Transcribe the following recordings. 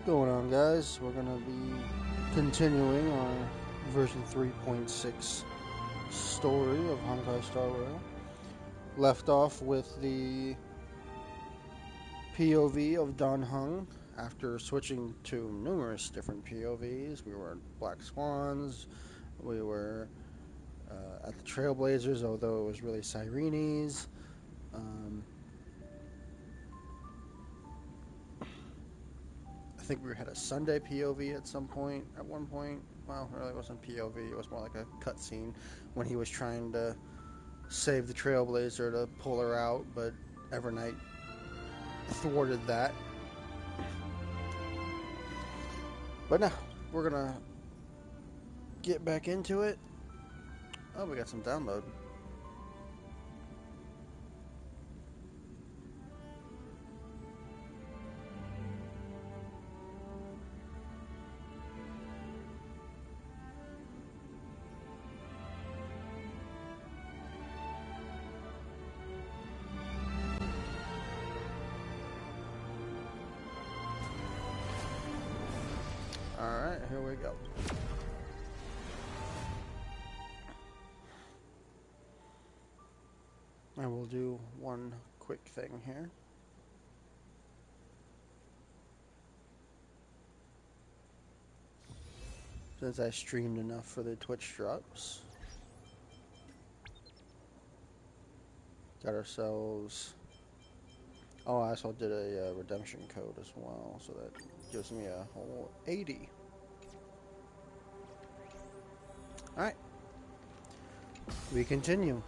Going on, guys? We're gonna be continuing our version 3.6 story of Honkai Star Rail. Left off with the POV of Dan Heng. After switching to numerous different POVs, we were Black Swans, we were at the Trailblazers, although it was really Sirenes. I think we had a Sunday POV at one point. Well, it really wasn't POV, it was more like a cutscene when he was trying to save the Trailblazer to pull her out, but Evernight thwarted that. But now, we're gonna get back into it. Oh, we got some download. Alright, here we go. I will do one quick thing here. Since I streamed enough for the Twitch drops. Got ourselves... Oh, I also did a redemption code as well, so that gives me a whole 80. Alright. We continue.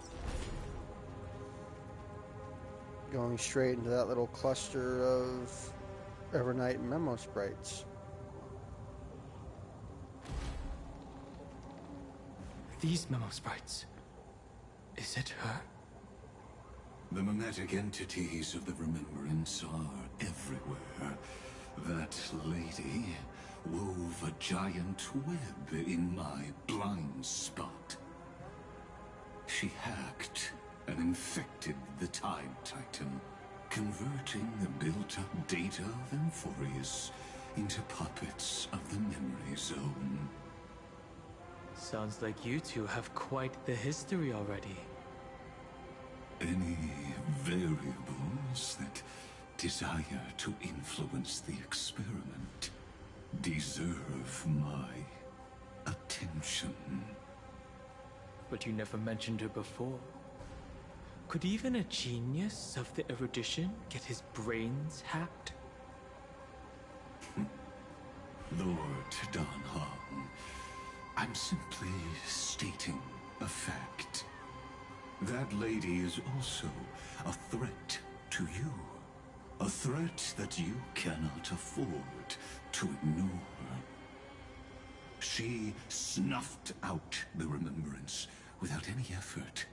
Going straight into that little cluster of Evernight memo sprites. These memo sprites. Is it her? The mimetic entities of the remembrance are everywhere. That lady wove a giant web in my blind spot. She hacked and infected the Time Titan, converting the built-up data of Amphorius into puppets of the memory zone. Sounds like you two have quite the history already. Any variables that desire to influence the experiment deserve my attention. But you never mentioned her before. Could even a genius of the erudition get his brains hacked? Lord Dan Heng, I'm simply stating a fact. That lady is also a threat to you. A threat that you cannot afford to ignore. She snuffed out the remembrance without any effort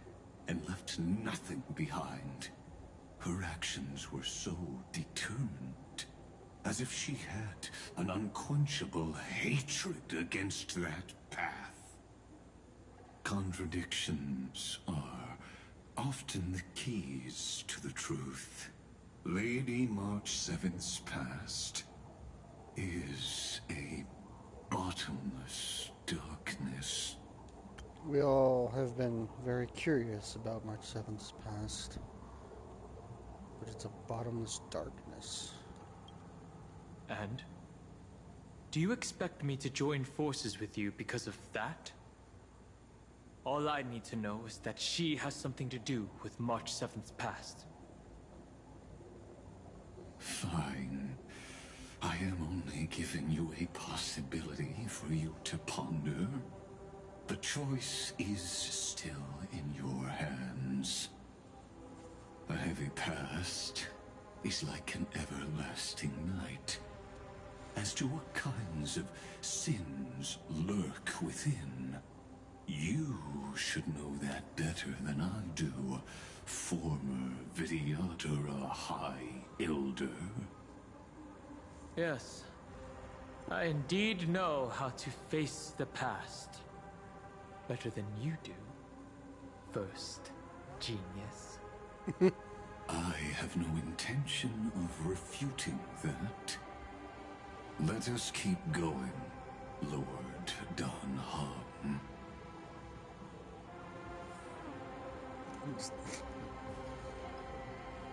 and left nothing behind. Her actions were so determined, as if she had an unquenchable hatred against that path. Contradictions are often the keys to the truth. Lady March 7th's past is a bottomless darkness. We all have been very curious about March 7th's past, but it's a bottomless darkness. And? Do you expect me to join forces with you because of that? All I need to know is that she has something to do with March 7th's past. Fine. I am only giving you a possibility for you to ponder. The choice is still in your hands. A heavy past is like an everlasting night. As to what kinds of sins lurk within, you should know that better than I do, former Vidyadhara High Elder. Yes, I indeed know how to face the past. Better than you do, first genius. I have no intention of refuting that. Let us keep going, Lord Dan Heng.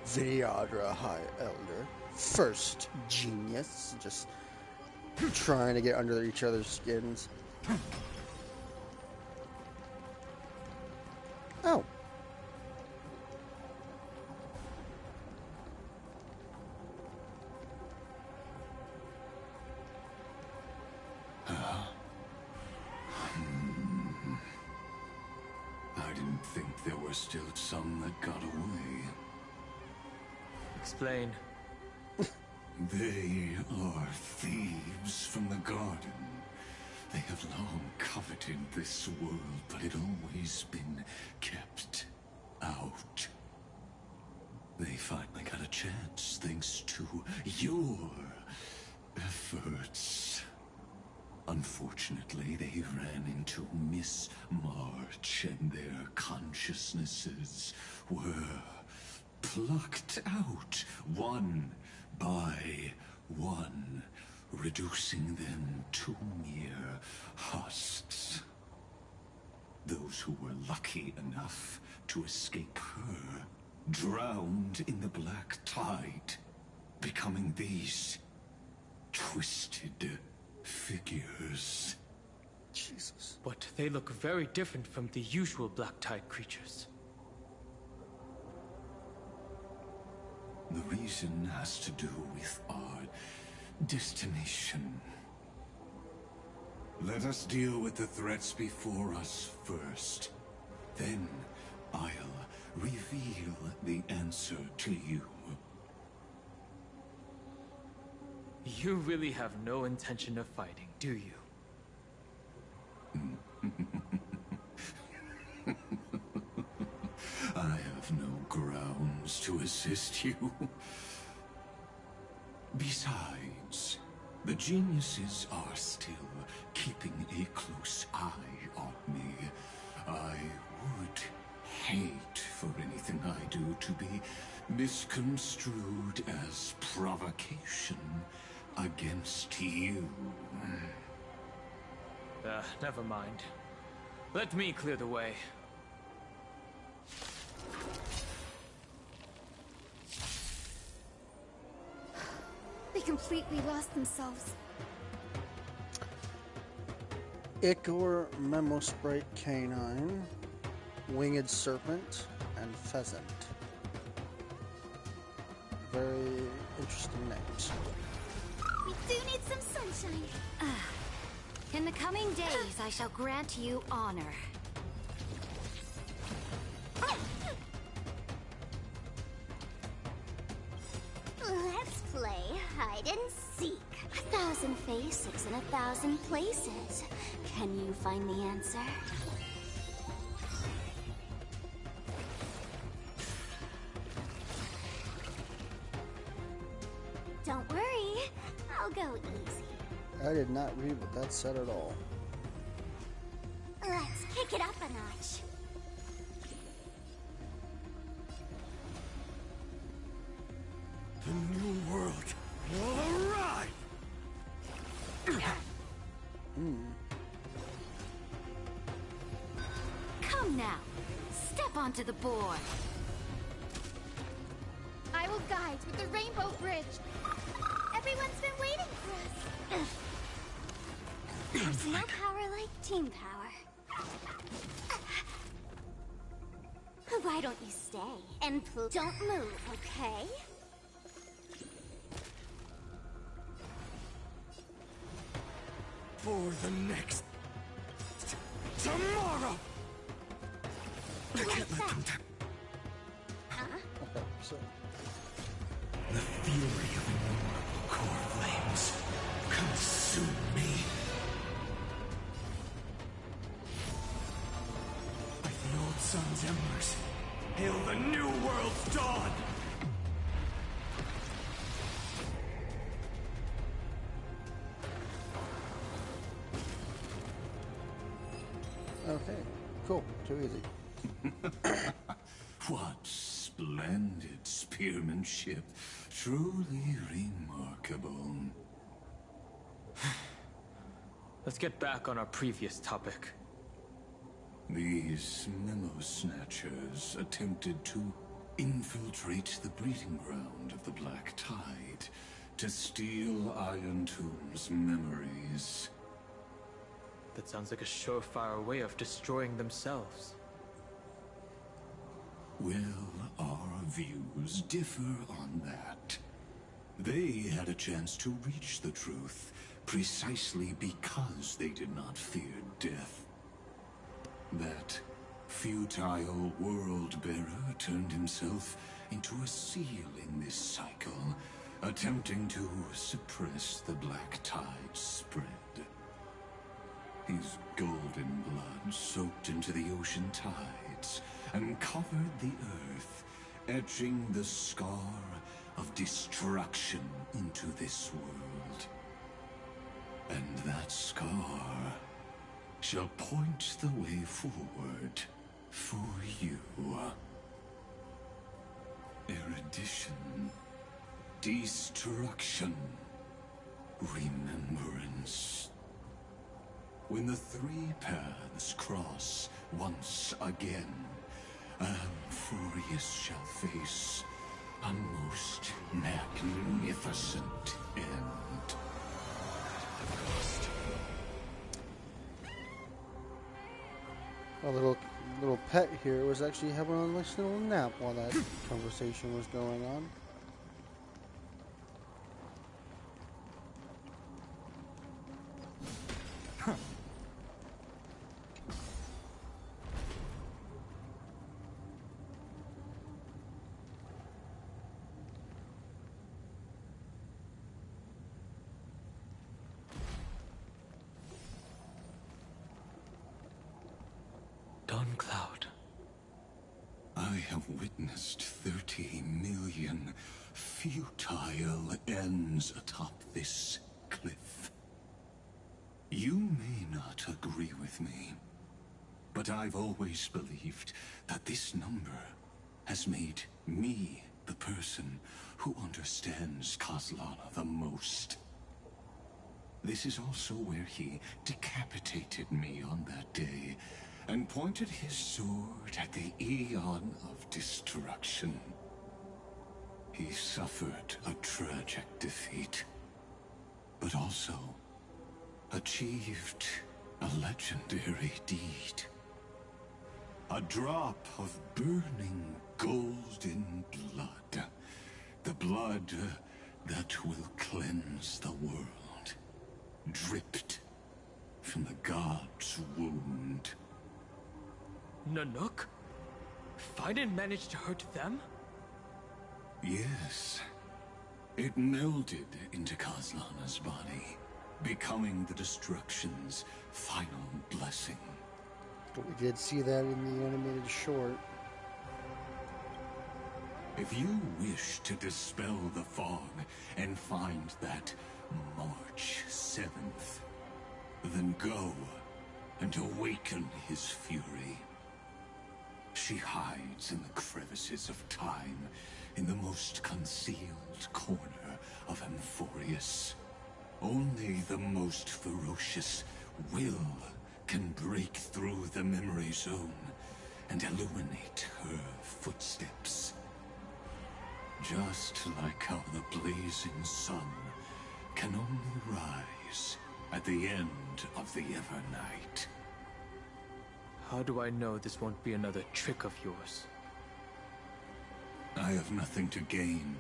Viadra High Elder. First genius. Just trying to get under each other's skins. Oh. I didn't think there were still some that got away. Explain. They are thieves from the garden. They have long coveted this world, but it always been kept out. They finally got a chance thanks to your efforts. Unfortunately, they ran into Miss March, and their consciousnesses were plucked out one by one, reducing them to mere husks. Those who were lucky enough to escape her drowned in the black tide, becoming these twisted figures. Jesus. But they look very different from the usual Black Tide creatures. The reason has to do with our destination. Let us deal with the threats before us first. Then I'll reveal the answer to you. You really have no intention of fighting, do you? I have no grounds to assist you. Besides, the geniuses are still keeping a close eye on me. I would hate for anything I do to be misconstrued as provocation against you. Never mind. Let me clear the way. They completely lost themselves. Ichor, Memosprite Canine, Winged Serpent, and Pheasant. Very interesting names. We do need some sunshine. In the coming days, I shall grant you honor. Let's play hide and seek. 1,000 faces in 1,000 places. Can you find the answer? Don't worry, I'll go easy. I did not read what that said at all. Let's kick it up a notch. The new world will arrive! Come now, step onto the board. I will guide with the Rainbow Bridge. Everyone's been waiting for us. There's no power like team power. Why don't you stay and don't move, okay? For the next... tomorrow! I can't let them down. Okay, so The fury of innumerable core flames consume me. By the old sun's embers, hail the new world's dawn! okay, cool, too easy. What splendid spearmanship. Truly remarkable. Let's get back on our previous topic. These memo snatchers attempted to infiltrate the breeding ground of the Black Tide to steal Iron Tomb's memories. That sounds like a surefire way of destroying themselves. Well, our views differ on that. They had a chance to reach the truth precisely because they did not fear death. That futile world-bearer turned himself into a seal in this cycle, attempting to suppress the Black Tide's spread. His golden blood soaked into the ocean tides and covered the earth, etching the scar of destruction into this world. And that scar shall point the way forward for you. Erudition, destruction, remembrance. When the three paths cross once again, Amphorius shall face a most magnificent end. Our little pet here was actually having a nice little nap while that conversation was going on. Cloud. I have witnessed 30 million futile ends atop this cliff. You may not agree with me, but I've always believed that this number has made me the person who understands Kozlana the most. This is also where he decapitated me on that day, and pointed his sword at the Eon of Destruction. He suffered a tragic defeat, but also achieved a legendary deed. A drop of burning golden blood. The blood that will cleanse the world. Dripped from the god's wound. Nanook? I didn't manage to hurt them? Yes. It melded into Kozlana's body, becoming the Destruction's final blessing. But we did see that in the animated short. If you wish to dispel the fog and find that March 7th, then go and awaken his fury. She hides in the crevices of time, in the most concealed corner of Amphorius. Only the most ferocious will can break through the memory zone and illuminate her footsteps. Just like how the blazing sun can only rise at the end of the Evernight. How do I know this won't be another trick of yours? I have nothing to gain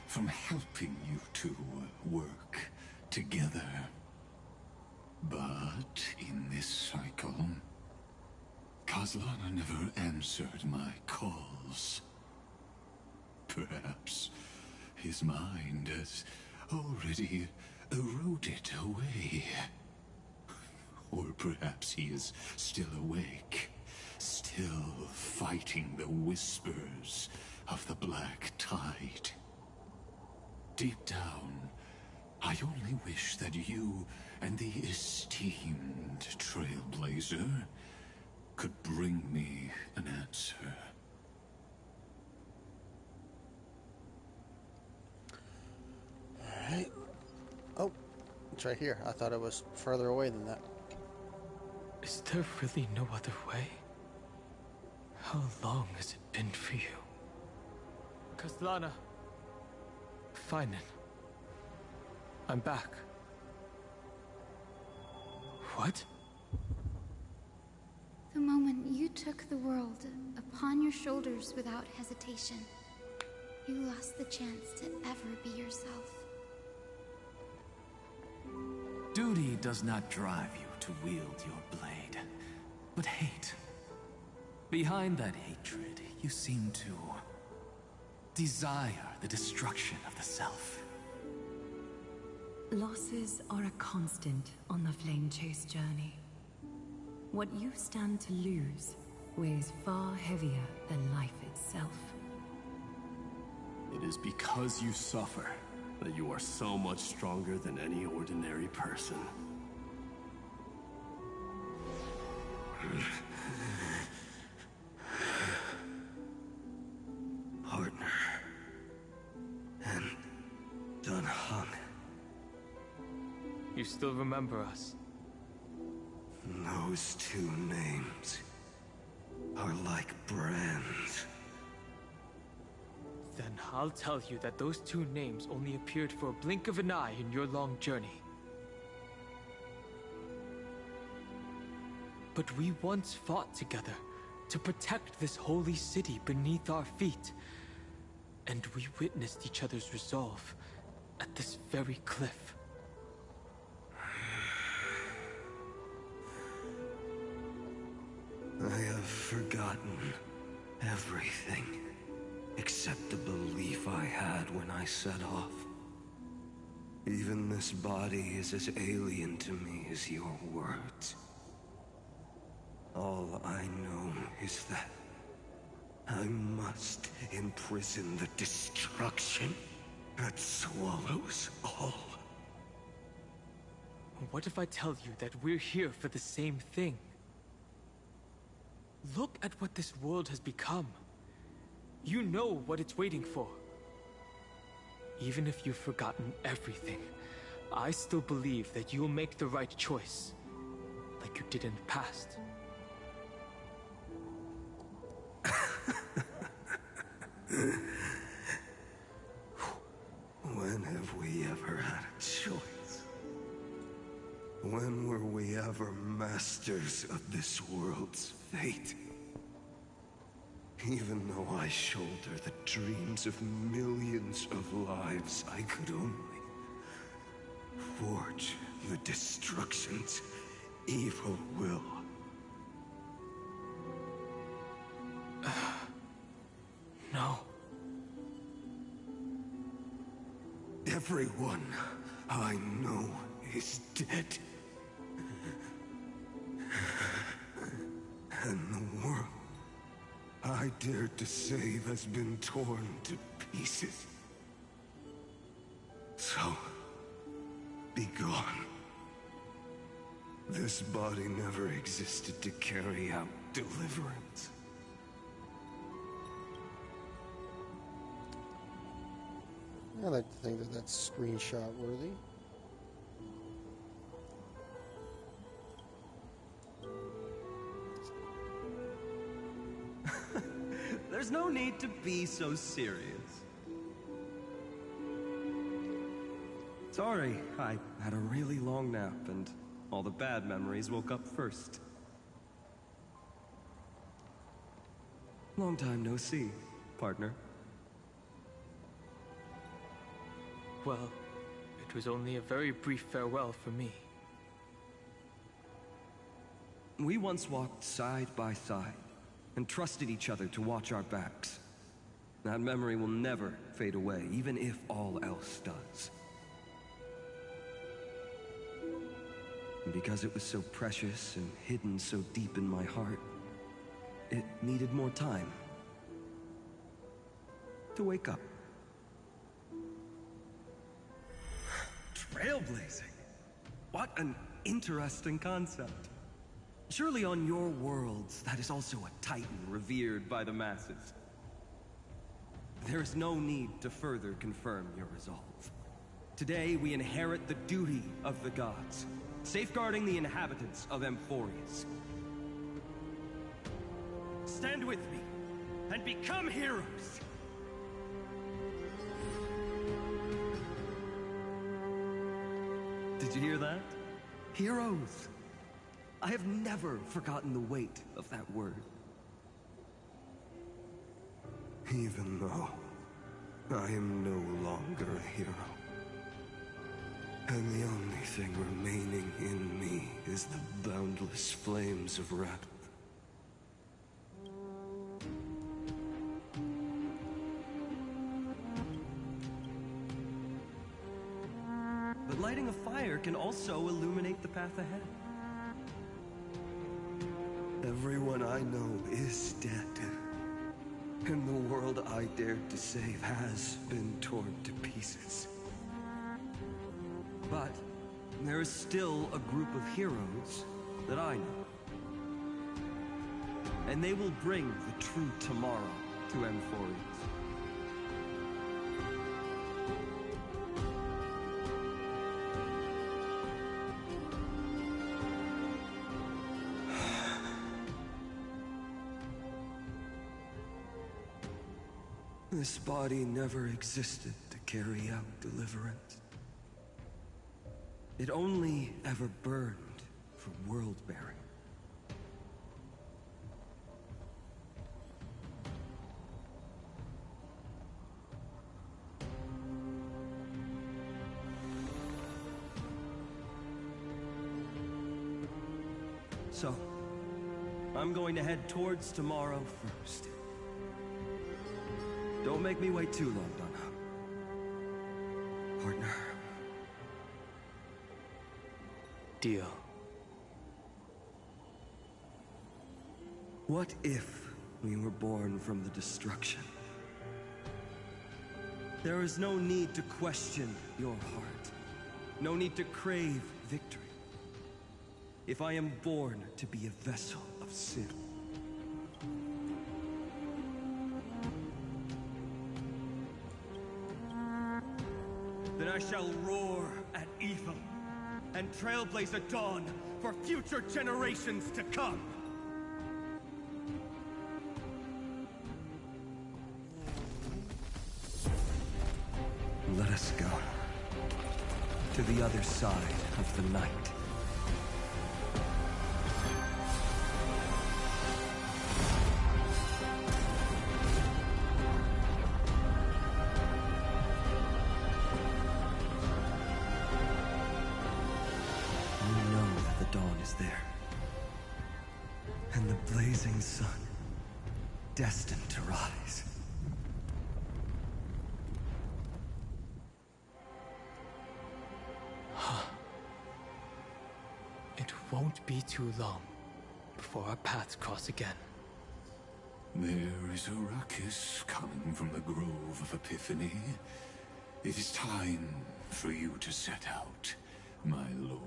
from helping you two work together. But in this cycle, Kozlana never answered my calls. Perhaps his mind has already eroded away. Or perhaps he is still awake, still fighting the whispers of the Black Tide. Deep down, I only wish that you and the esteemed Trailblazer could bring me an answer. Alright. Oh, It's right here. I thought it was further away than that. Is there really no other way? How long has it been for you? Castellana. Fine. I'm back. What? The moment you took the world upon your shoulders without hesitation, you lost the chance to ever be yourself. Duty does not drive you to wield your blade, but hate. Behind that hatred, you seem to desire the destruction of the self. Losses are a constant on the Flame Chase journey. What you stand to lose weighs far heavier than life itself. It is because you suffer that you are so much stronger than any ordinary person. Partner. And Dan Heng. You still remember us? Those two names are like brands. Then I'll tell you that those two names only appeared for a blink of an eye in your long journey. But we once fought together to protect this holy city beneath our feet. And we witnessed each other's resolve at this very cliff. I have forgotten everything, except the belief I had when I set off. Even this body is as alien to me as your words. All I know is that I must imprison the destruction that swallows all. What if I tell you that we're here for the same thing? Look at what this world has become. You know what it's waiting for. Even if you've forgotten everything, I still believe that you'll make the right choice, like you did in the past. When have we ever had a choice? When were we ever masters of this world's fate? Even though I shoulder the dreams of millions of lives, I could only forge the destruction's evil will. No. Everyone I know is dead. And the world I dared to save has been torn to pieces. So, be gone. This body never existed to carry out deliverance. I like to think that that's screenshot worthy. There's no need to be so serious. Sorry, I had a really long nap and all the bad memories woke up first. Long time no see, partner. Well, it was only a very brief farewell for me. We once walked side by side and trusted each other to watch our backs. That memory will never fade away, even if all else does. And because it was so precious and hidden so deep in my heart, it needed more time to wake up. Trailblazing? What an interesting concept. Surely on your worlds, that is also a titan revered by the masses. There is no need to further confirm your resolve. Today we inherit the duty of the gods, safeguarding the inhabitants of Amphorius. Stand with me, and become heroes! Did you hear that? Heroes! I have never forgotten the weight of that word. Even though I am no longer a hero, and the only thing remaining in me is the boundless flames of wrath. But lighting a fire can also illuminate the path ahead. Everyone I know is dead. And the world I dared to save has been torn to pieces. But there is still a group of heroes that I know. And they will bring the true tomorrow to Amphorius. This body never existed to carry out deliverance. It only ever burned for world-bearing. So, I'm going to head towards tomorrow first. Don't make me wait too long, Dan Heng. Partner. Deal. What if we were born from the destruction? There is no need to question your heart. No need to crave victory. If I am born to be a vessel of sin, then I shall roar at evil and trailblaze a dawn for future generations to come. Let us go To the other side of the night. and the blazing sun, destined to rise. It won't be too long before our paths cross again. There is a ruckus coming from the Grove of Epiphany. It is time for you to set out, my lord.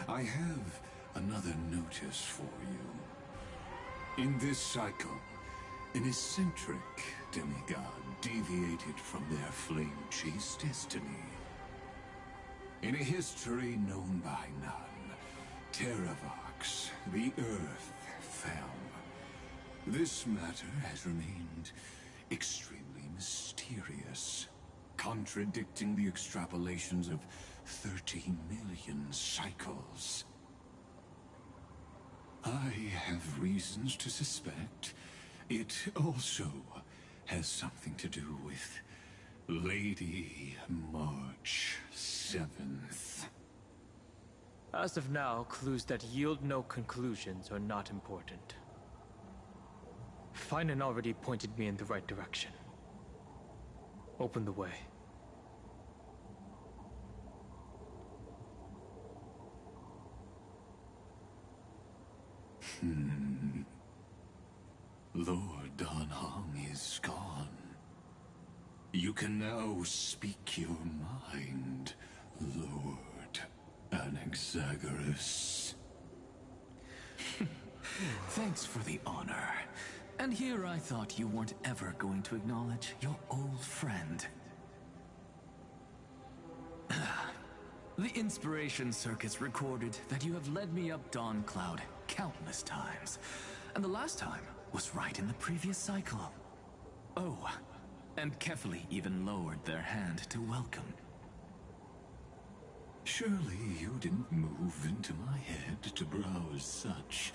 I have another notice for you. In this cycle, an eccentric demigod deviated from their flame-chased destiny. In a history known by none, Terravox, the Earth, fell. This matter has remained extremely mysterious, contradicting the extrapolations of 13 million cycles. I have reasons to suspect it also has something to do with Lady March 7th. As of now, clues that yield no conclusions are not important. Finan already pointed me in the right direction. Open the way. Lord Dan Heng is gone. You can now speak your mind, Lord Anaxagoras. Thanks for the honor. And here I thought you weren't ever going to acknowledge your old friend. The Inspiration Circuits recorded that you have led me up Dawn Cloud countless times, and the last time was right in the previous cycle. Oh, and Kefali even lowered their hand to welcome. Surely you didn't move into my head to browse such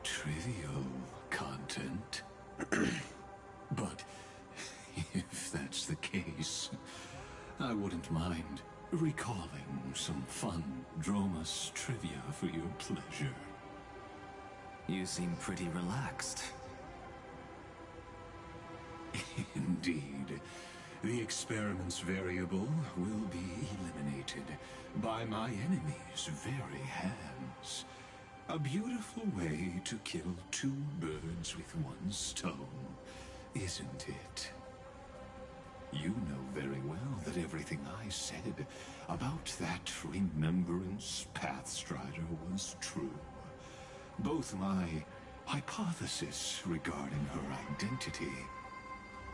trivial content. But if that's the case, I wouldn't mind recalling some fun Dromus trivia for your pleasure. You seem pretty relaxed. Indeed. The experiment's variable will be eliminated by my enemy's very hands. A beautiful way to kill two birds with one stone, isn't it? You know very well that everything I said about that Remembrance Pathstrider was true. Both my hypothesis regarding her identity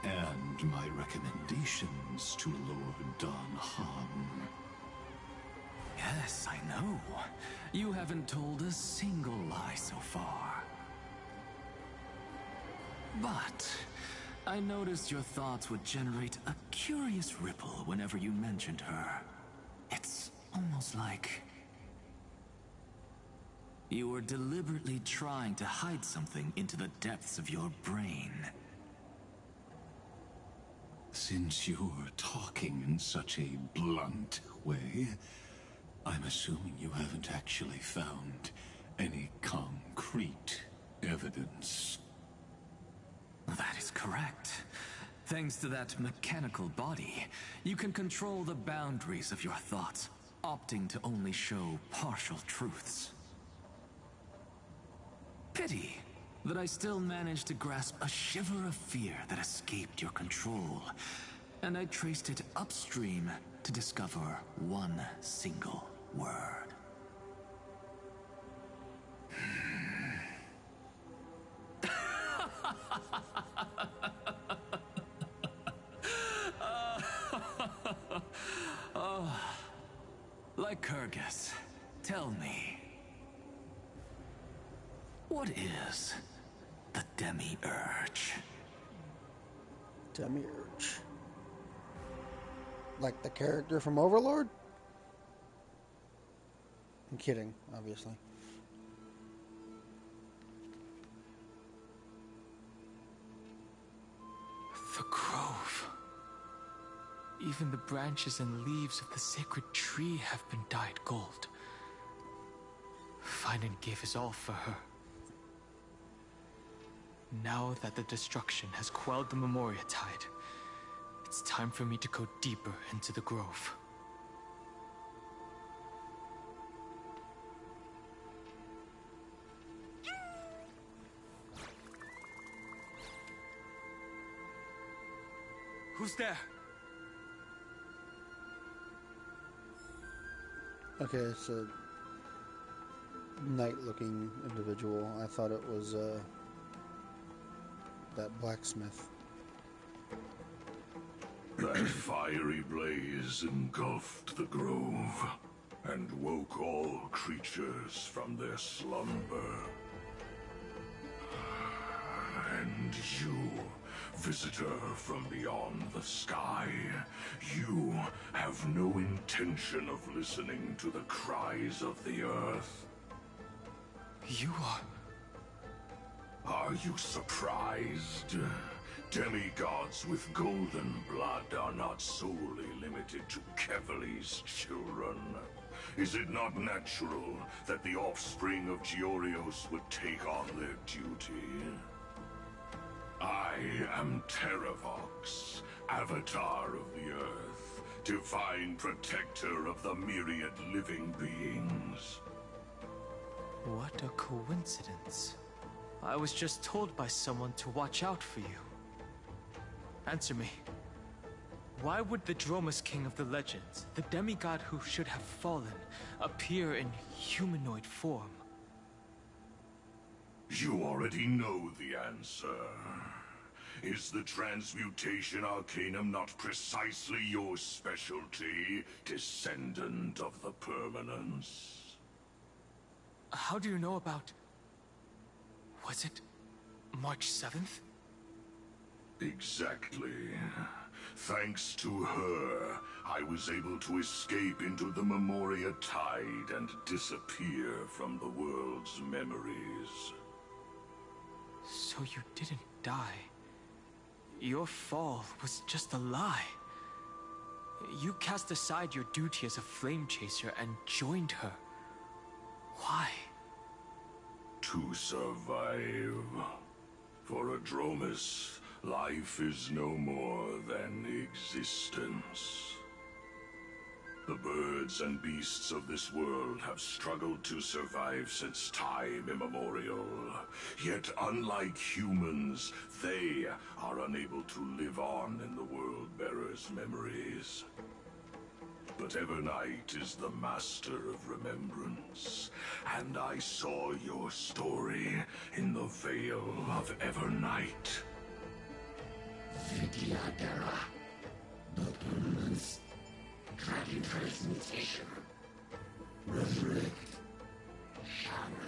and my recommendations to Lord Dan Heng. Yes, I know. You haven't told a single lie so far. But I noticed your thoughts would generate a curious ripple whenever you mentioned her. It's almost like you were deliberately trying to hide something into the depths of your brain. Since you're talking in such a blunt way, I'm assuming you haven't actually found any concrete evidence. That is correct. Thanks to that mechanical body, you can control the boundaries of your thoughts, opting to only show partial truths. Pity that I still managed to grasp a shiver of fear that escaped your control, and I traced it upstream to discover one single word. Lycurgus, tell me, what is the Demiurge? Demiurge. Like the character from Overlord? I'm kidding, obviously. The Grove. Even the branches and leaves of the sacred tree have been dyed gold. Finan gave his all for her. Now that the destruction has quelled the Memoria Tide, it's time for me to go deeper into the Grove. Who's there? Okay, it's a knight-looking individual. I thought it was that blacksmith. That fiery blaze engulfed the grove and woke all creatures from their slumber. And you, visitor from beyond the sky, you have no intention of listening to the cries of the earth. You are... Are you surprised? Demigods with golden blood are not solely limited to Kefali's children. Is it not natural that the offspring of Georios would take on their duty? I am Terravox, Avatar of the Earth, divine protector of the myriad living beings. What a coincidence. I was just told by someone to watch out for you. Answer me. Why would the Dromus King of the Legends, the demigod who should have fallen, appear in humanoid form? You already know the answer. Is the transmutation arcanum not precisely your specialty, descendant of the permanence? How do you know about... Was it March 7th? Exactly. Thanks to her, I was able to escape into the Memoria Tide and disappear from the world's memories. So you didn't die. Your fall was just a lie. You cast aside your duty as a flame chaser and joined her. Why? To survive. For Adromus, life is no more than existence. The birds and beasts of this world have struggled to survive since time immemorial. Yet unlike humans, they are unable to live on in the World-Bearer's memories. But Evernight is the master of remembrance, and I saw your story in the Veil of Evernight. Vidyadhara, the permanence, dragon transmutation, resurrect, Shana.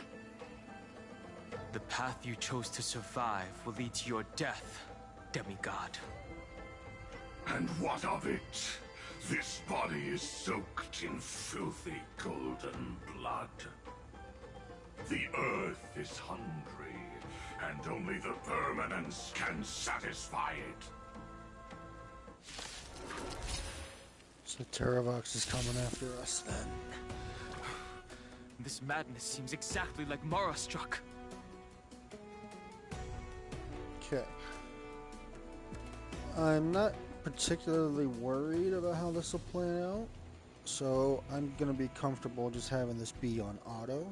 The path you chose to survive will lead to your death, demigod. And what of it? This body is soaked in filthy golden blood. The earth is hungry, and only the permanence can satisfy it. So Terravox is coming after us then. This madness seems exactly like Mara struck. Okay. I'm not particularly worried about how this will play out, so I'm gonna be comfortable just having this be on auto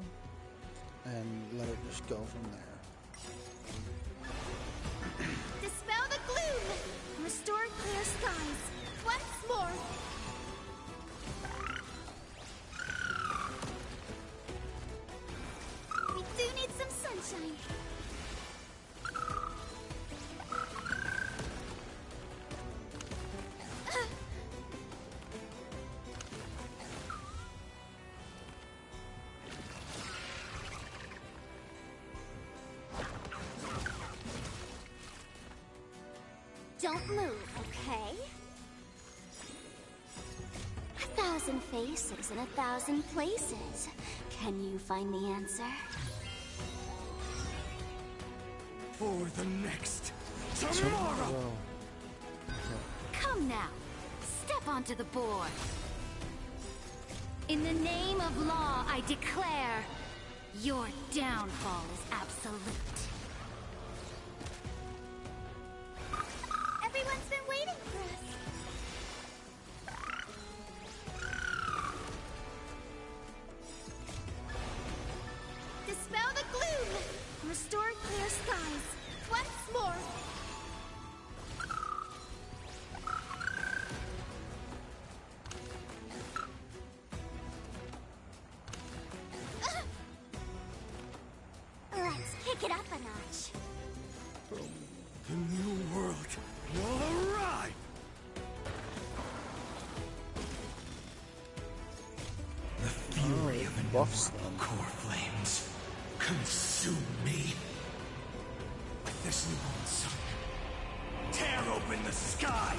and let it just go from there. Dispel the gloom! Restore clear skies! Once more! We do need some sunshine! Don't move, okay? 1,000 faces in 1,000 places. Can you find the answer? For the next tomorrow! Come now, step onto the board. In the name of law, I declare your downfall is absolute. Everyone's been waiting for us. Dispel the gloom! Restore clear skies! Once more! Let's kick it up a notch. The new world will arrive! The fury of a buffs them. core flames consume me. With this new sun, tear open the sky!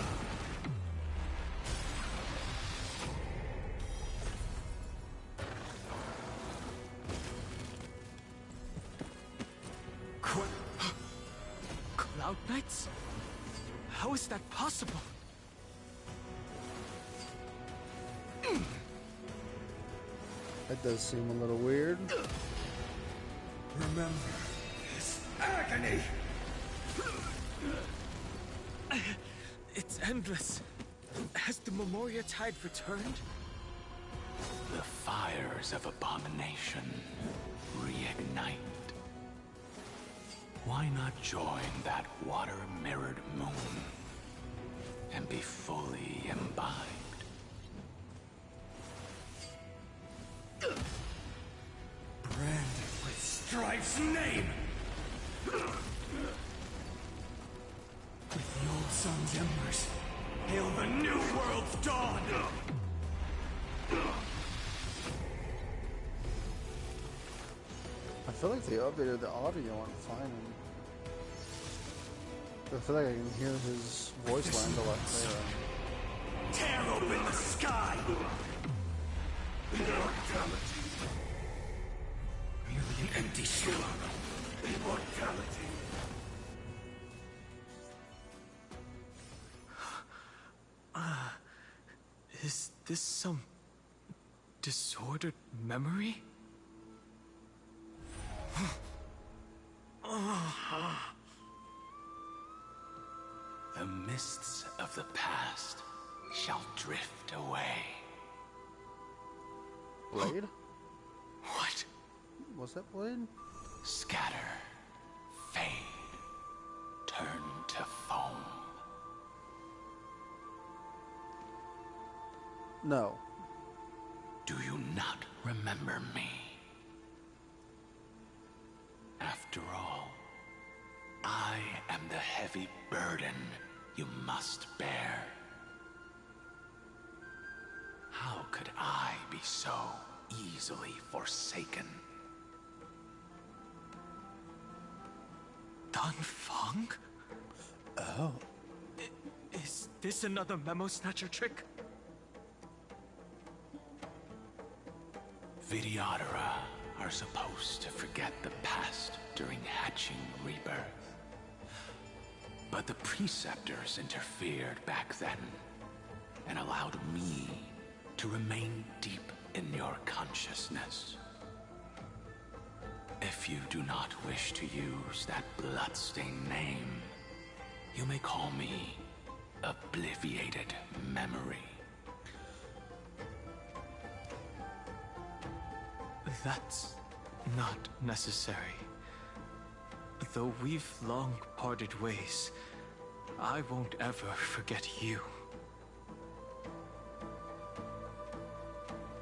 Cloud Knights? How is that possible? That does seem a little weird. Remember this agony! It's endless. Has the Memoria Tide returned? The fires of abomination reignite. Why not join that water-mirrored moon and be fully imbibed? Branded with Strife's name! sun's embers. Hail the new world's dawn! I feel like they updated the audio on Final. I feel like I can hear his voice lines a lot clearer. Tear open the sky! Immortality. Merely an empty shell. Immortality. Is this some disordered memory? The mists of the past shall drift away. Blade? What? Was that Blade? Scatter, fade, turn to foam. No. Do you not remember me? After all, I am the heavy burden you must bear. How could I be so easily forsaken? Dan Feng? Oh. Is this another memo snatcher trick? Vidyadhara are supposed to forget the past during hatching rebirth. But the preceptors interfered back then and allowed me to remain deep in your consciousness. If you do not wish to use that bloodstained name, you may call me Obliviated Memory. That's not necessary. Though we've long parted ways, I won't ever forget you.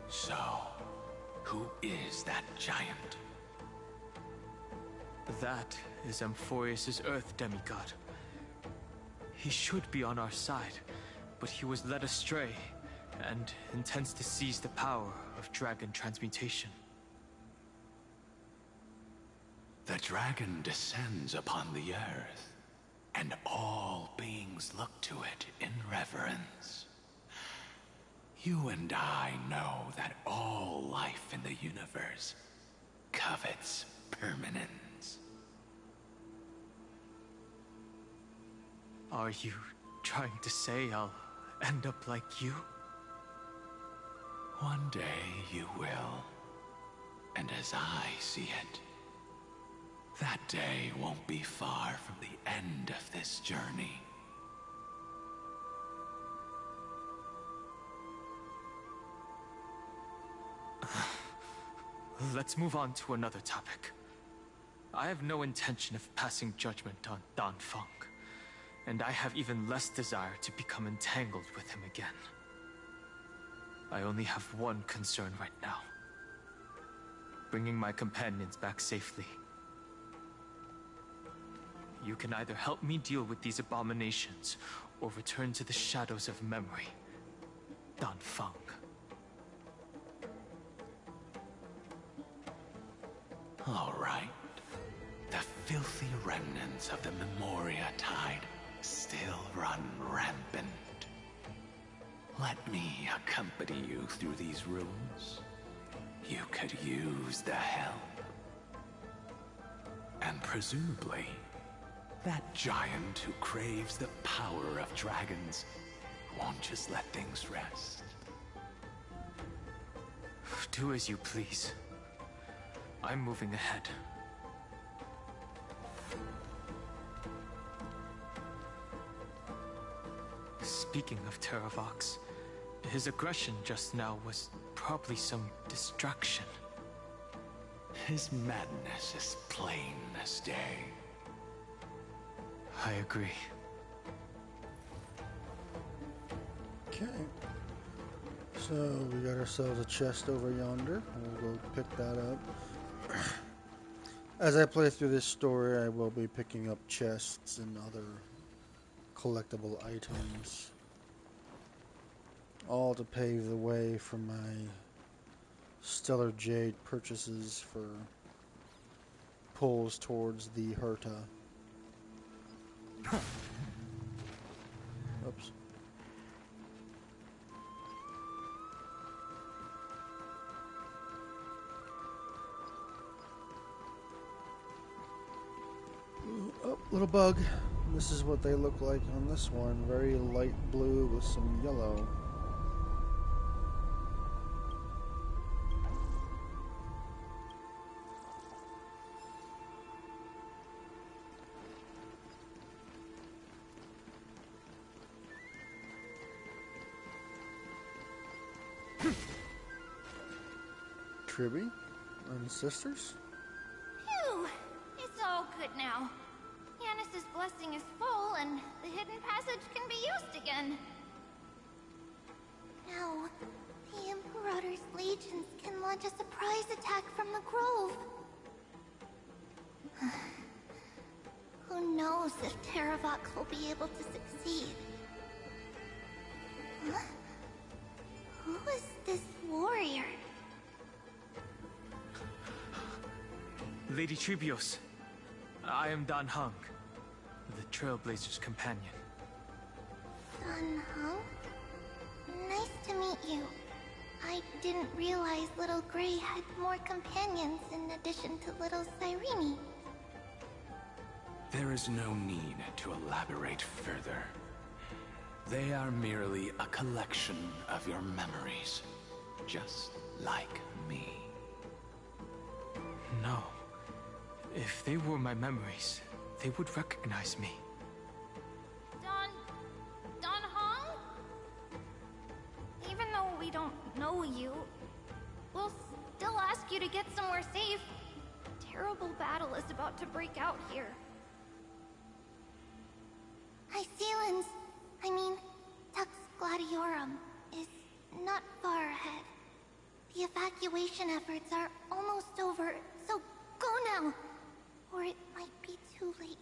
So, who is that giant? That is Amphorius' Earth demigod. He should be on our side, but he was led astray and intends to seize the power of dragon transmutation. The dragon descends upon the earth, and all beings look to it in reverence. You and I know that all life in the universe covets permanence. Are you trying to say I'll end up like you? One day you will, and as I see it, that day won't be far from the end of this journey. Let's move on to another topic. I have no intention of passing judgment on Dan Feng, and I have even less desire to become entangled with him again. I only have one concern right now: bringing my companions back safely. You can either help me deal with these abominations, or return to the shadows of memory. Dan Feng. All right. The filthy remnants of the Memoria Tide still run rampant. Let me accompany you through these rooms. You could use the help. And presumably, that giant who craves the power of dragons won't just let things rest. Do as you please. I'm moving ahead. Speaking of Terravox, his aggression just now was probably some distraction. His madness is plain as day. I agree. Okay. So we got ourselves a chest over yonder. We'll go pick that up. As I play through this story, I will be picking up chests and other collectible items. All to pave the way for my stellar jade purchases for pulls towards the Herta. Oops. Oh, little bug. This is what they look like on this one. Very light blue with some yellow. Tribby and sisters? Phew! It's all good now. Yanis's blessing is full, and the hidden passage can be used again. Now, the Imperator's legions can launch a surprise attack from the Grove. Who knows if Terravok will be able to succeed? Huh? Who is this warrior? Lady Tribios, I am Dan Heng, the Trailblazer's companion. Dan Heng? Nice to meet you. I didn't realize Little Gray had more companions in addition to Little Cyrene. There is no need to elaborate further. They are merely a collection of your memories, just like me. No. If they were my memories, they would recognize me. Dan Heng? Even though we don't know you, we'll still ask you to get somewhere safe. A terrible battle is about to break out here. Iceland's, Tux Gladiorum, is not far ahead. The evacuation efforts are almost over, so go now, or it might be too late.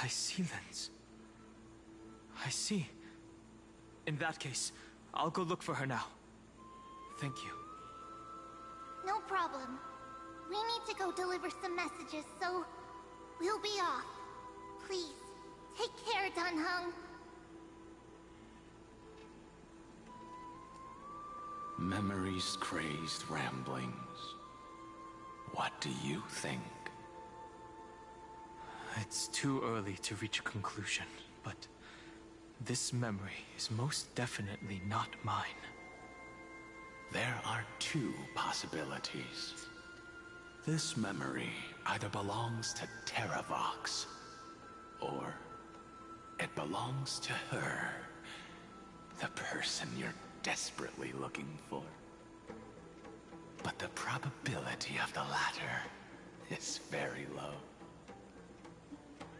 Iceland's. I see. In that case, I'll go look for her now. Thank you. No problem. We need to go deliver some messages, so we'll be off. Please, take care, Dan Heng. Memories crazed ramblings. What do you think? It's too early to reach a conclusion, but this memory is most definitely not mine. There are two possibilities. This memory either belongs to Terravox, or it belongs to her, the person you're desperately looking for. But the probability of the latter is very low.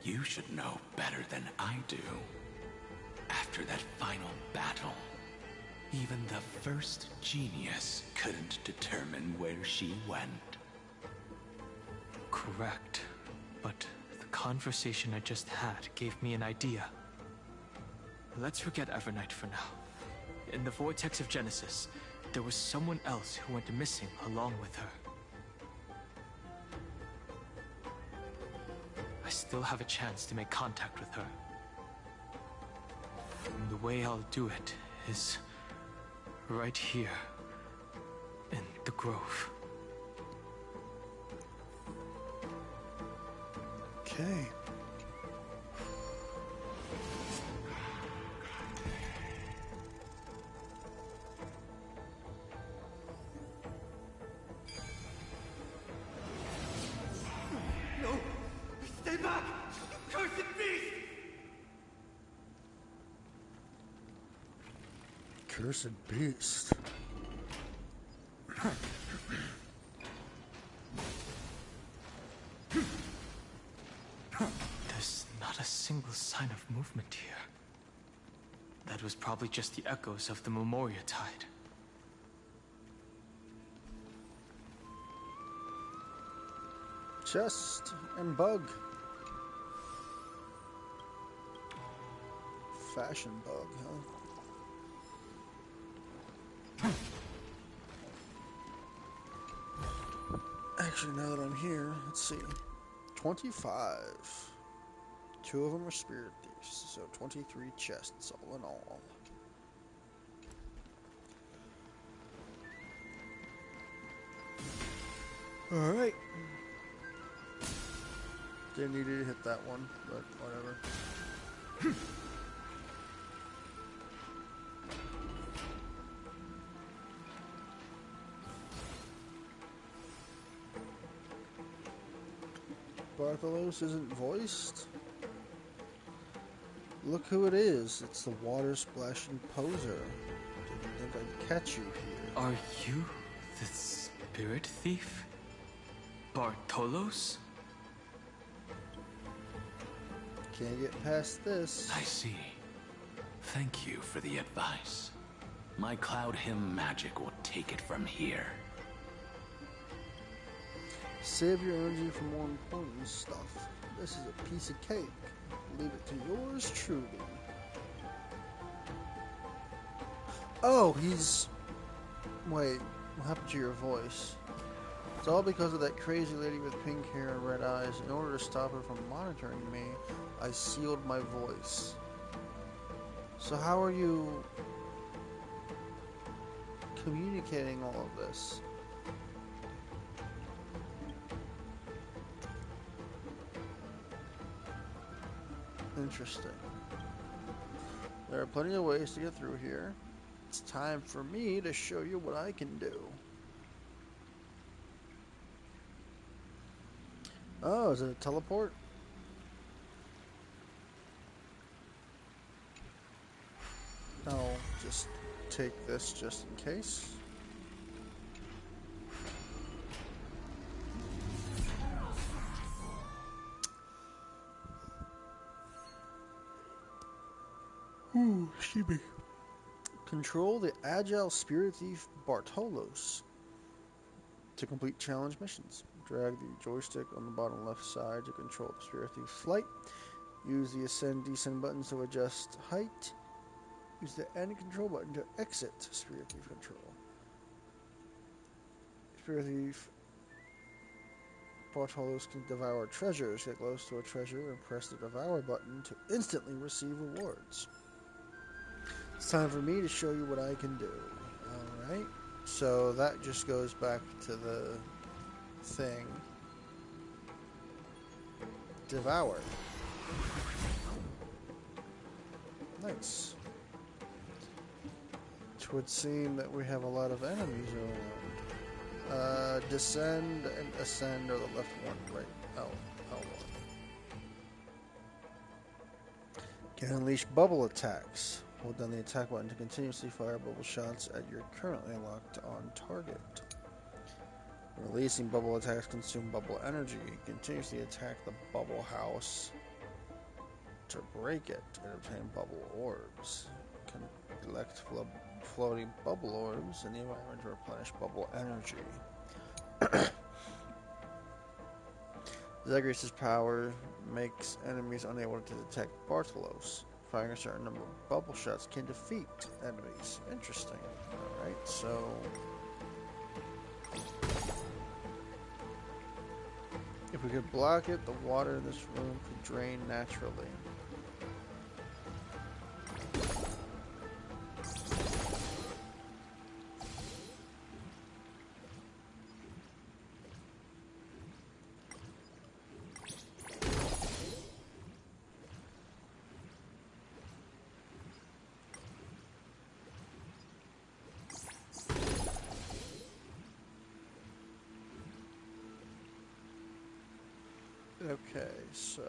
You should know better than I do. After that final battle, even the first genius couldn't determine where she went. Correct. But the conversation I just had gave me an idea. Let's forget Evernight for now. In the Vortex of Genesis, there was someone else who went missing along with her. I still have a chance to make contact with her. And the way I'll do it is right here in the Grove. Okay. No! Stay back! You cursed beast! Cursed beast. There's not a single sign of movement here. That was probably just the echoes of the Memoria Tide. Chest and bug. Fashion bug, huh? Actually, now that I'm here, let's see. 25. 2 of them are spirit thieves, so 23 chests all in all. Alright. Didn't need to hit that one, but whatever. Bartholos isn't voiced? Look who it is. It's the water splashing poser. Didn't think I'd catch you here. Are you the spirit thief? Bartolos? Can't get past this. I see. Thank you for the advice. My Cloud Hymn magic will take it from here. Save your energy for more important stuff. This is a piece of cake. Leave it to yours truly. Oh, he's... Wait, what happened to your voice? It's all because of that crazy lady with pink hair and red eyes. In order to stop her from monitoring me, I sealed my voice. So how are you communicating all of this? Interesting. There are plenty of ways to get through here. It's time for me to show you what I can do. Oh, is it a teleport? I'll just take this just in case. Ooh, excuse me. Control the agile spirit thief Bartolos to complete challenge missions. Drag the joystick on the bottom left side to control the spirit thief's flight. Use the ascend descend buttons to adjust height. Use the N control button to exit spirit thief control. Spirit thief Bartolos can devour treasures. Get close to a treasure and press the devour button to instantly receive rewards. It's time for me to show you what I can do. Alright, so that just goes back to the thing. Devour. Nice. It would seem that we have a lot of enemies around. Descend and ascend are the left one, right? L1. Can unleash bubble attacks. Hold down the attack button to continuously fire bubble shots at your currently locked on target. Releasing bubble attacks consume bubble energy. Continuously attack the bubble house to break it and obtain bubble orbs. Collect floating bubble orbs in the environment to replenish bubble energy. Zagreus' power makes enemies unable to detect Bartolos. Firing a certain number of bubble shots can defeat enemies. Interesting. Alright, so... if we could block it, the water in this room could drain naturally. Okay, so...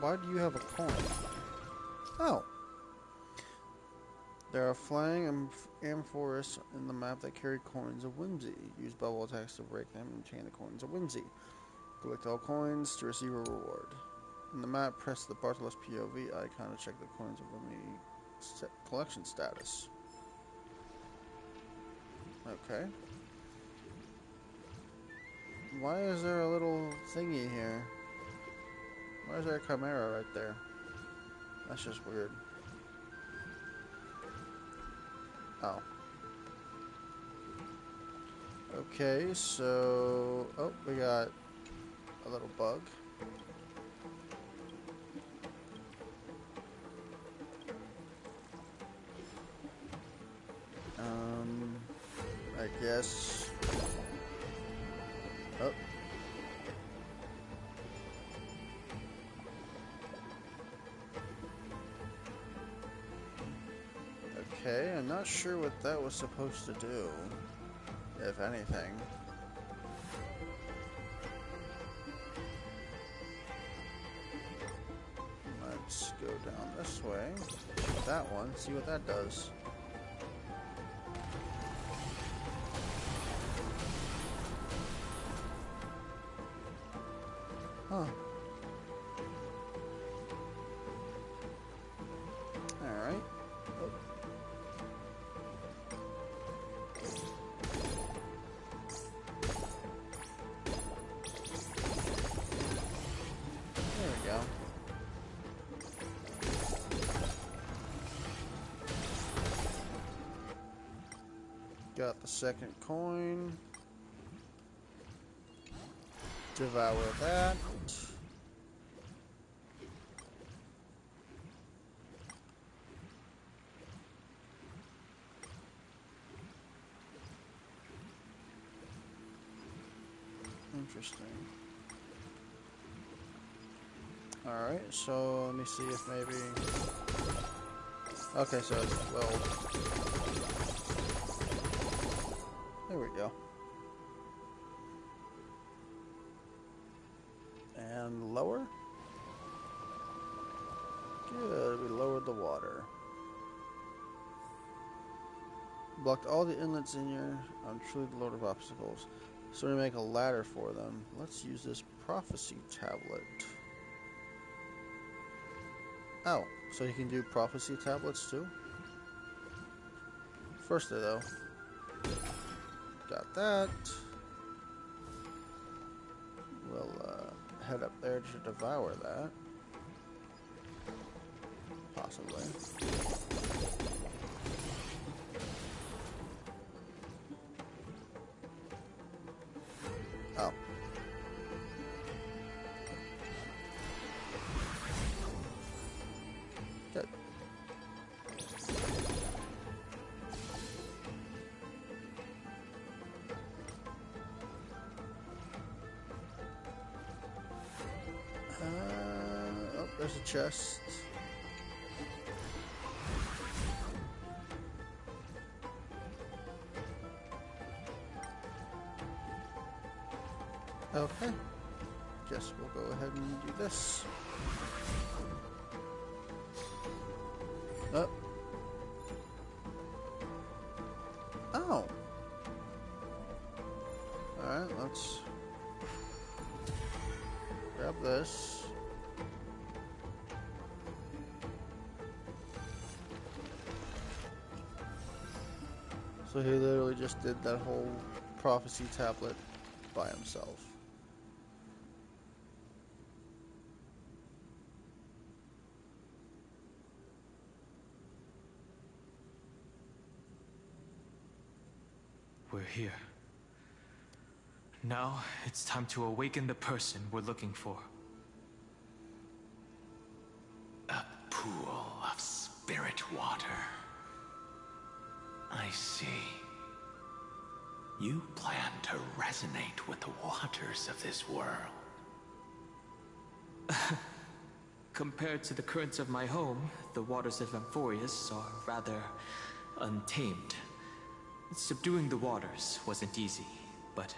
why do you have a coin? Oh! There are flying amphoras in the map that carry coins of whimsy. Use bubble attacks to break them and obtain the coins of whimsy. Collect all coins to receive a reward. In the map, press the Bartolos POV icon to check the coins of whimsy collection status. Okay. Why is there a little thingy here? Why is there a Chimera right there? That's just weird. Oh. Okay, so... Oh, we got a little bug. I guess... Oh. Okay, I'm not sure what that was supposed to do, if anything. Let's go down this way. Shoot that one, see what that does. Huh. Alright. Oh. There we go. Got the second coin. Devour that. Interesting. Alright, so let me see if maybe... Okay, so it's, well... There we go. And lower? Good, we lowered the water. Blocked all the inlets in your... I'm truly the Lord of Obstacles. So to make a ladder for them, let's use this prophecy tablet. Oh, so you can do prophecy tablets too? Firstly though, got that. We'll head up there to devour that. Possibly. Oh. Good. Oh, there's a chest. Okay. Guess we'll go ahead and do this. Oh. Oh. Alright, let's grab this. So he literally just did that whole prophecy tablet by himself. We're here. Now, it's time to awaken the person we're looking for. A pool of spirit water. I see. You plan to resonate with the waters of this world. Compared to the currents of my home, the waters of Amphorius are rather untamed. Subduing the waters wasn't easy, but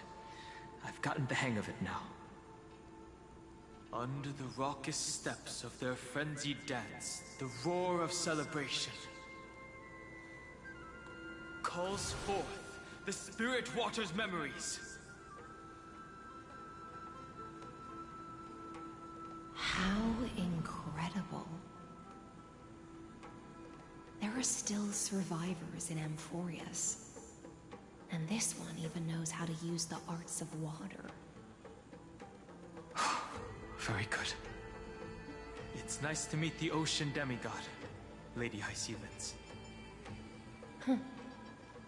I've gotten the hang of it now. Under the raucous steps of their frenzied dance, the roar of celebration calls forth the spirit water's memories. How incredible. There are still survivors in Amphorius. And this one even knows how to use the arts of water. Very good. It's nice to meet the ocean demigod, Lady High Sealants.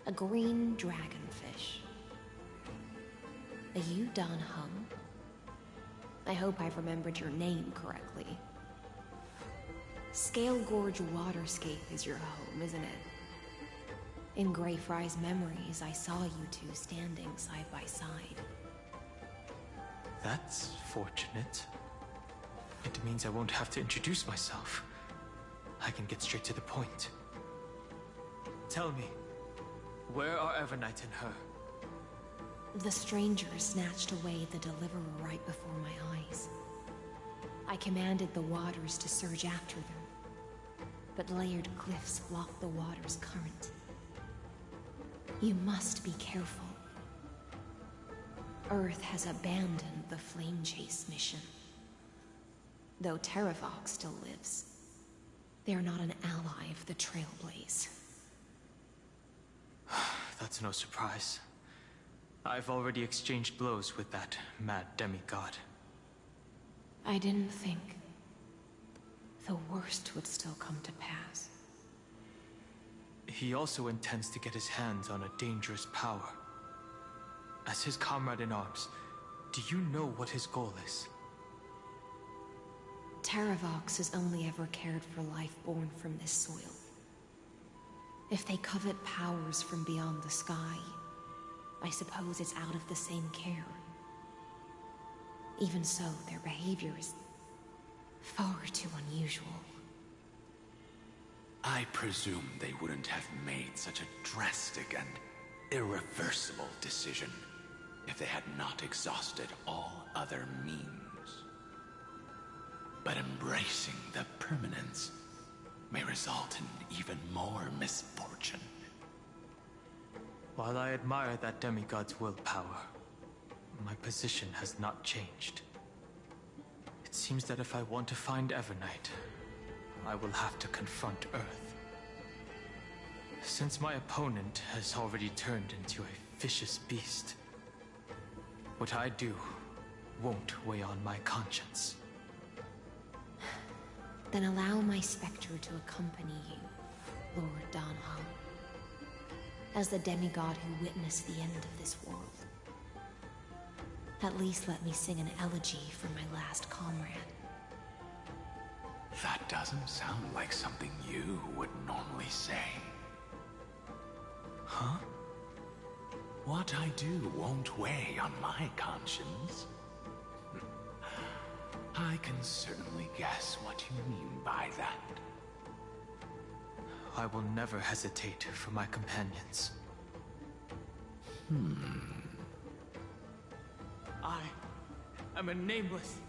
A green dragonfish. Are you Dan Heng? I hope I've remembered your name correctly. Scale Gorge Waterscape is your home, isn't it? In Greyfry's memories, I saw you two standing side by side. That's fortunate. It means I won't have to introduce myself. I can get straight to the point. Tell me, where are Evernight and her? The stranger snatched away the deliverer right before my eyes. I commanded the waters to surge after them, but layered cliffs blocked the water's current. You must be careful. Earth has abandoned the Flame Chase mission. Though Terravox still lives, they're not an ally of the Trailblaze. That's no surprise. I've already exchanged blows with that mad demigod. I didn't think the worst would still come to pass. He also intends to get his hands on a dangerous power. As his comrade in arms, do you know what his goal is? Terravox has only ever cared for life born from this soil. If they covet powers from beyond the sky, I suppose it's out of the same care. Even so, their behavior is far too unusual. I presume they wouldn't have made such a drastic and irreversible decision if they had not exhausted all other means. But embracing the permanence may result in even more misfortune. While I admire that demigod's willpower, my position has not changed. It seems that if I want to find Evernight, I will have to confront Earth. Since my opponent has already turned into a vicious beast, what I do won't weigh on my conscience. Then allow my specter to accompany you, Lord Dan Heng, as the demigod who witnessed the end of this world. At least let me sing an elegy for my last comrade. That doesn't sound like something you would normally say. Huh? What I do won't weigh on my conscience. I can certainly guess what you mean by that. I will never hesitate for my companions. I am a nameless.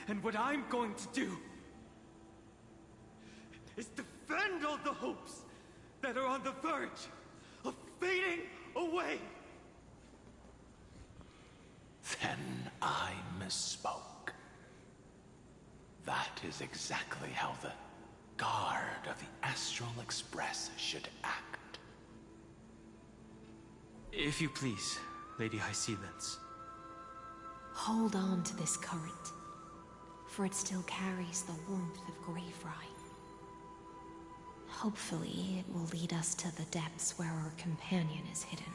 And what I'm going to do is defend all the hopes that are on the verge of fading away. Then I misspoke. That is exactly how the guard of the Astral Express should act. If you please, Lady High Sealants. Hold on to this current, for it still carries the warmth of Greyfry. Hopefully, it will lead us to the depths where our companion is hidden.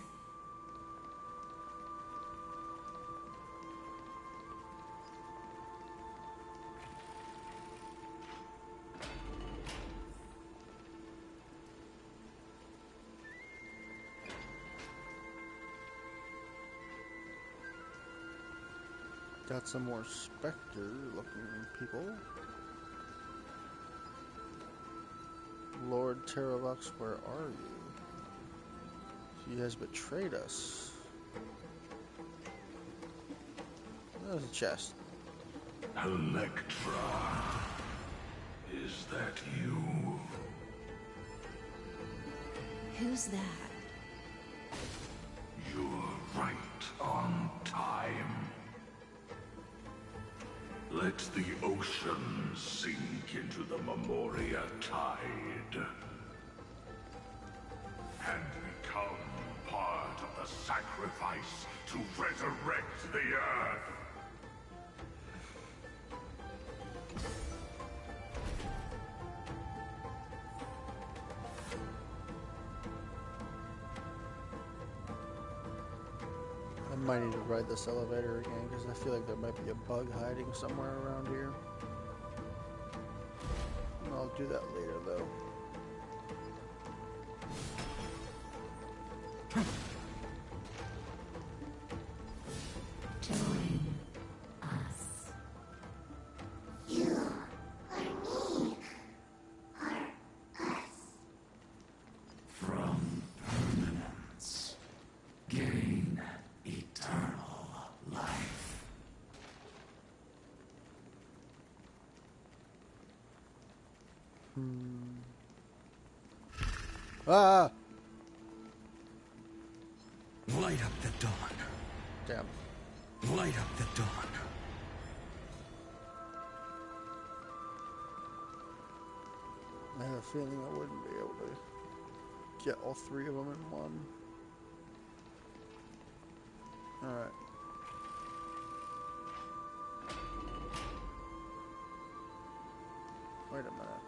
Got some more Spectre-looking people. Lord Terravox, where are you? He has betrayed us. There's a chest. Electra, is that you? Who's that? You're right on time. Let the ocean sink into the Memoria tide and become part of the sacrifice to resurrect the Earth. Might need to ride this elevator again because I feel like there might be a bug hiding somewhere around here. I'll do that later though. Join us. You or me or us. From permanence, gain eternal life. Ah! Light up the dawn. Damn. Light up the dawn. I have a feeling I wouldn't be able to get all three of them in one. Alright. Wait a minute.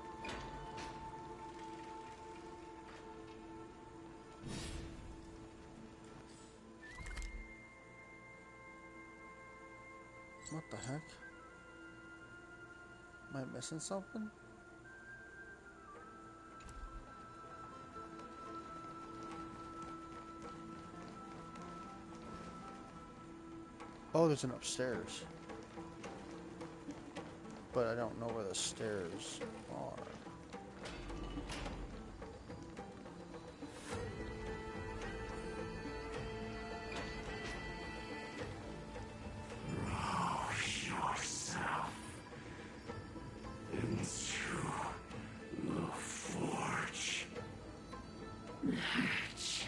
What the heck? Am I missing something? Oh, there's an upstairs. But I don't know where the stairs are. Yourself into the forge. Merge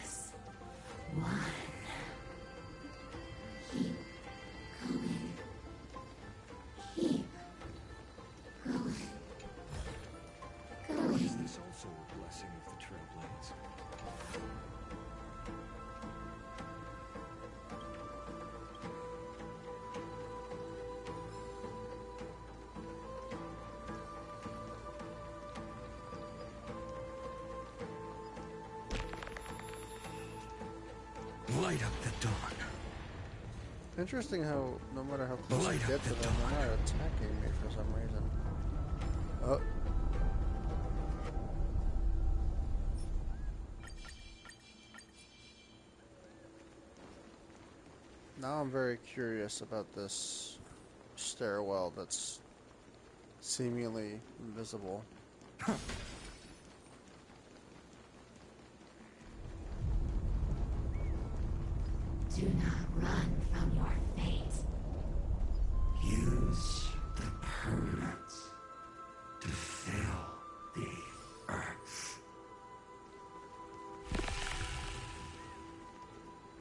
as one. Keep going. Keep going. Going. Is this also a blessing of the Trailblades? Light up the dawn. Interesting how no matter how close I Light get up to the them, they're not attacking me for some reason. Oh. Now I'm very curious about this stairwell that's seemingly invisible. Do not run from your fate. Use the permanence to fill the earth.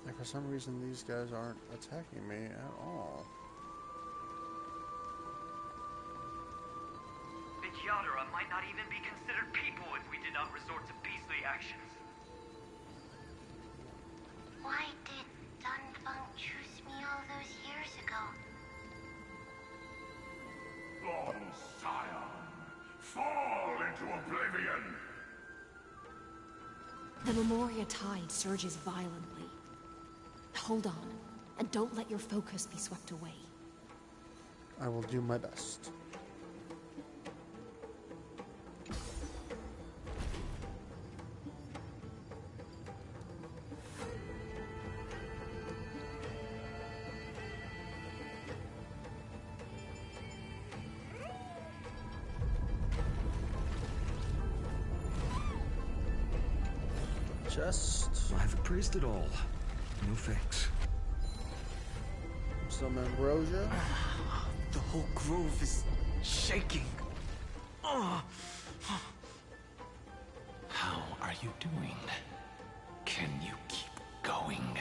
And for some reason these guys aren't attacking me at all. The Yadara might not even be considered people if we did not resort to beastly actions. Why did Dunfeng choose me all those years ago? Oh, Scion, fall into oblivion! The Memoria tide surges violently. Hold on, and don't let your focus be swept away. I will do my best. Chest. I've appraised it all. No thanks. Some ambrosia. The whole grove is shaking. How are you doing? Can you keep going?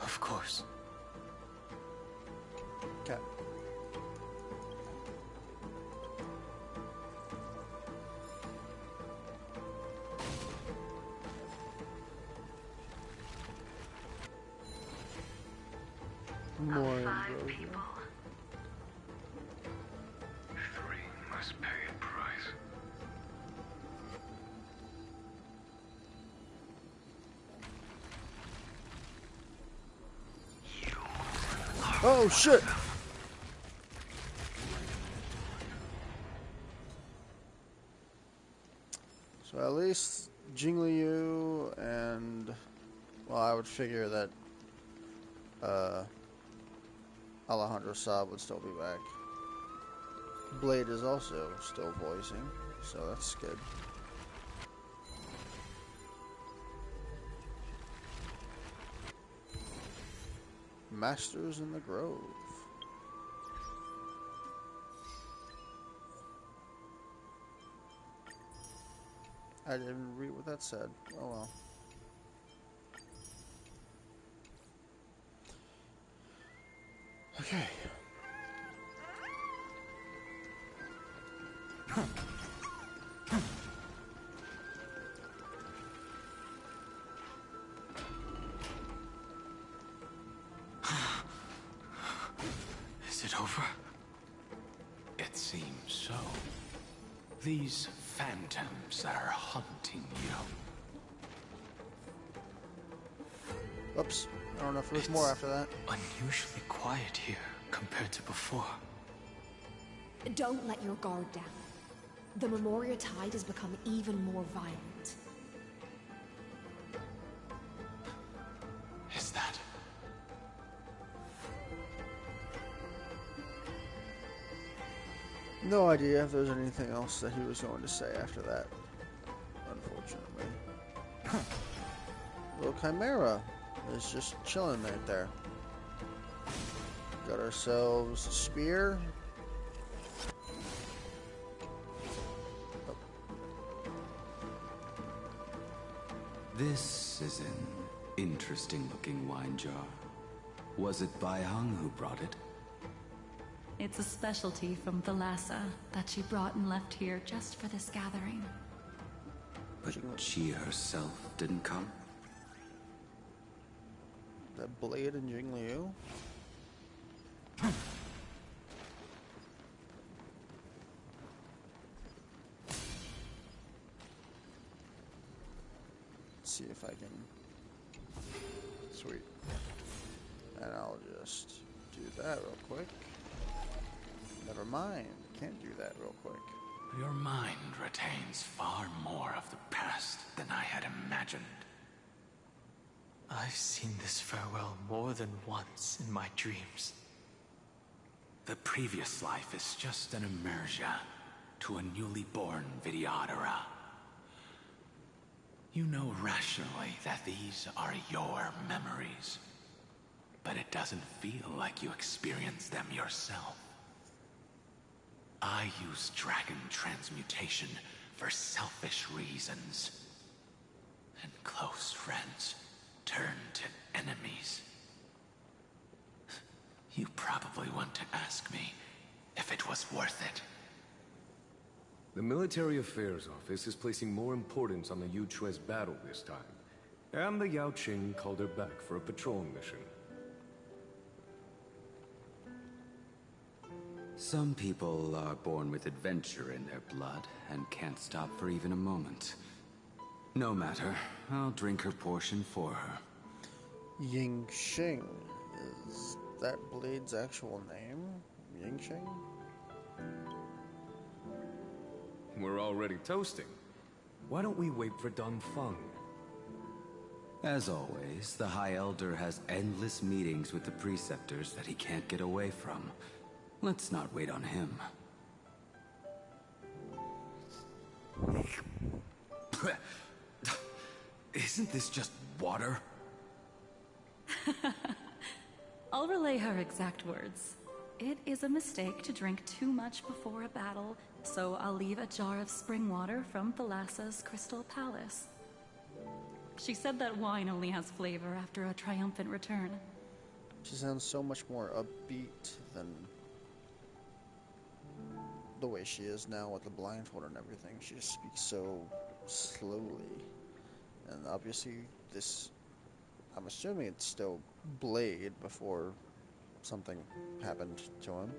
Of course. Okay. More ambrosia. Three must pay a price. Oh shit! So at least Jingliu and, well, I would figure that Alejandro Saab would still be back. Blade is also still voicing, so that's good. Masters in the Grove. I didn't read what that said. Oh well. Okay. Is it over? It seems so. These phantoms that are haunting you. Oops. I don't know if there's more after that. Unusually quiet here compared to before. Don't let your guard down. The Memoria Tide has become even more violent. Is that... No idea if there's anything else that he was going to say after that, unfortunately. Little Chimera is just chilling right there. Got ourselves a spear. Oh. This is an interesting looking wine jar. Was it Bai Heng who brought it? It's a specialty from Thalassa that she brought and left here just for this gathering. But she herself didn't come? That Blade and Jingliu. See if I can. Sweet. And I'll just do that real quick. Never mind. Can't do that real quick. Your mind retains far more of the past than I had imagined. I've seen this farewell more than once in my dreams. The previous life is just an immersia to a newly born Vidyadhara. You know rationally that these are your memories, but it doesn't feel like you experienced them yourself. I use dragon transmutation for selfish reasons, and close friends turn to enemies. You probably want to ask me if it was worth it. The Military Affairs Office is placing more importance on the Yu Chue's battle this time. And the Yao Qing called her back for a patrol mission. Some people are born with adventure in their blood and can't stop for even a moment. No matter, I'll drink her portion for her. Ying Xing. Is that Blade's actual name? Ying Xing? We're already toasting. Why don't we wait for Dong Feng? As always, the High Elder has endless meetings with the Preceptors that he can't get away from. Let's not wait on him. Isn't this just water? I'll relay her exact words. It is a mistake to drink too much before a battle, so I'll leave a jar of spring water from Thalassa's Crystal Palace. She said that wine only has flavor after a triumphant return. She sounds so much more upbeat than the way she is now with the blindfold and everything. She just speaks so slowly. And obviously this, I'm assuming it's still Blade before something happened to him.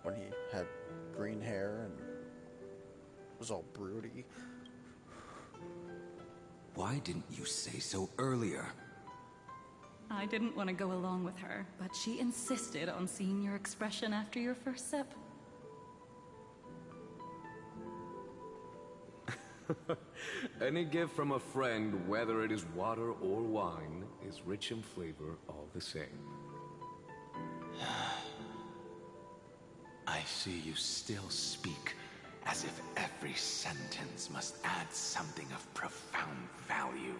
When he had green hair and was all broody. Why didn't you say so earlier? I didn't want to go along with her, but she insisted on seeing your expression after your first sip. Any gift from a friend, whether it is water or wine, is rich in flavor all the same. I see you still speak as if every sentence must add something of profound value.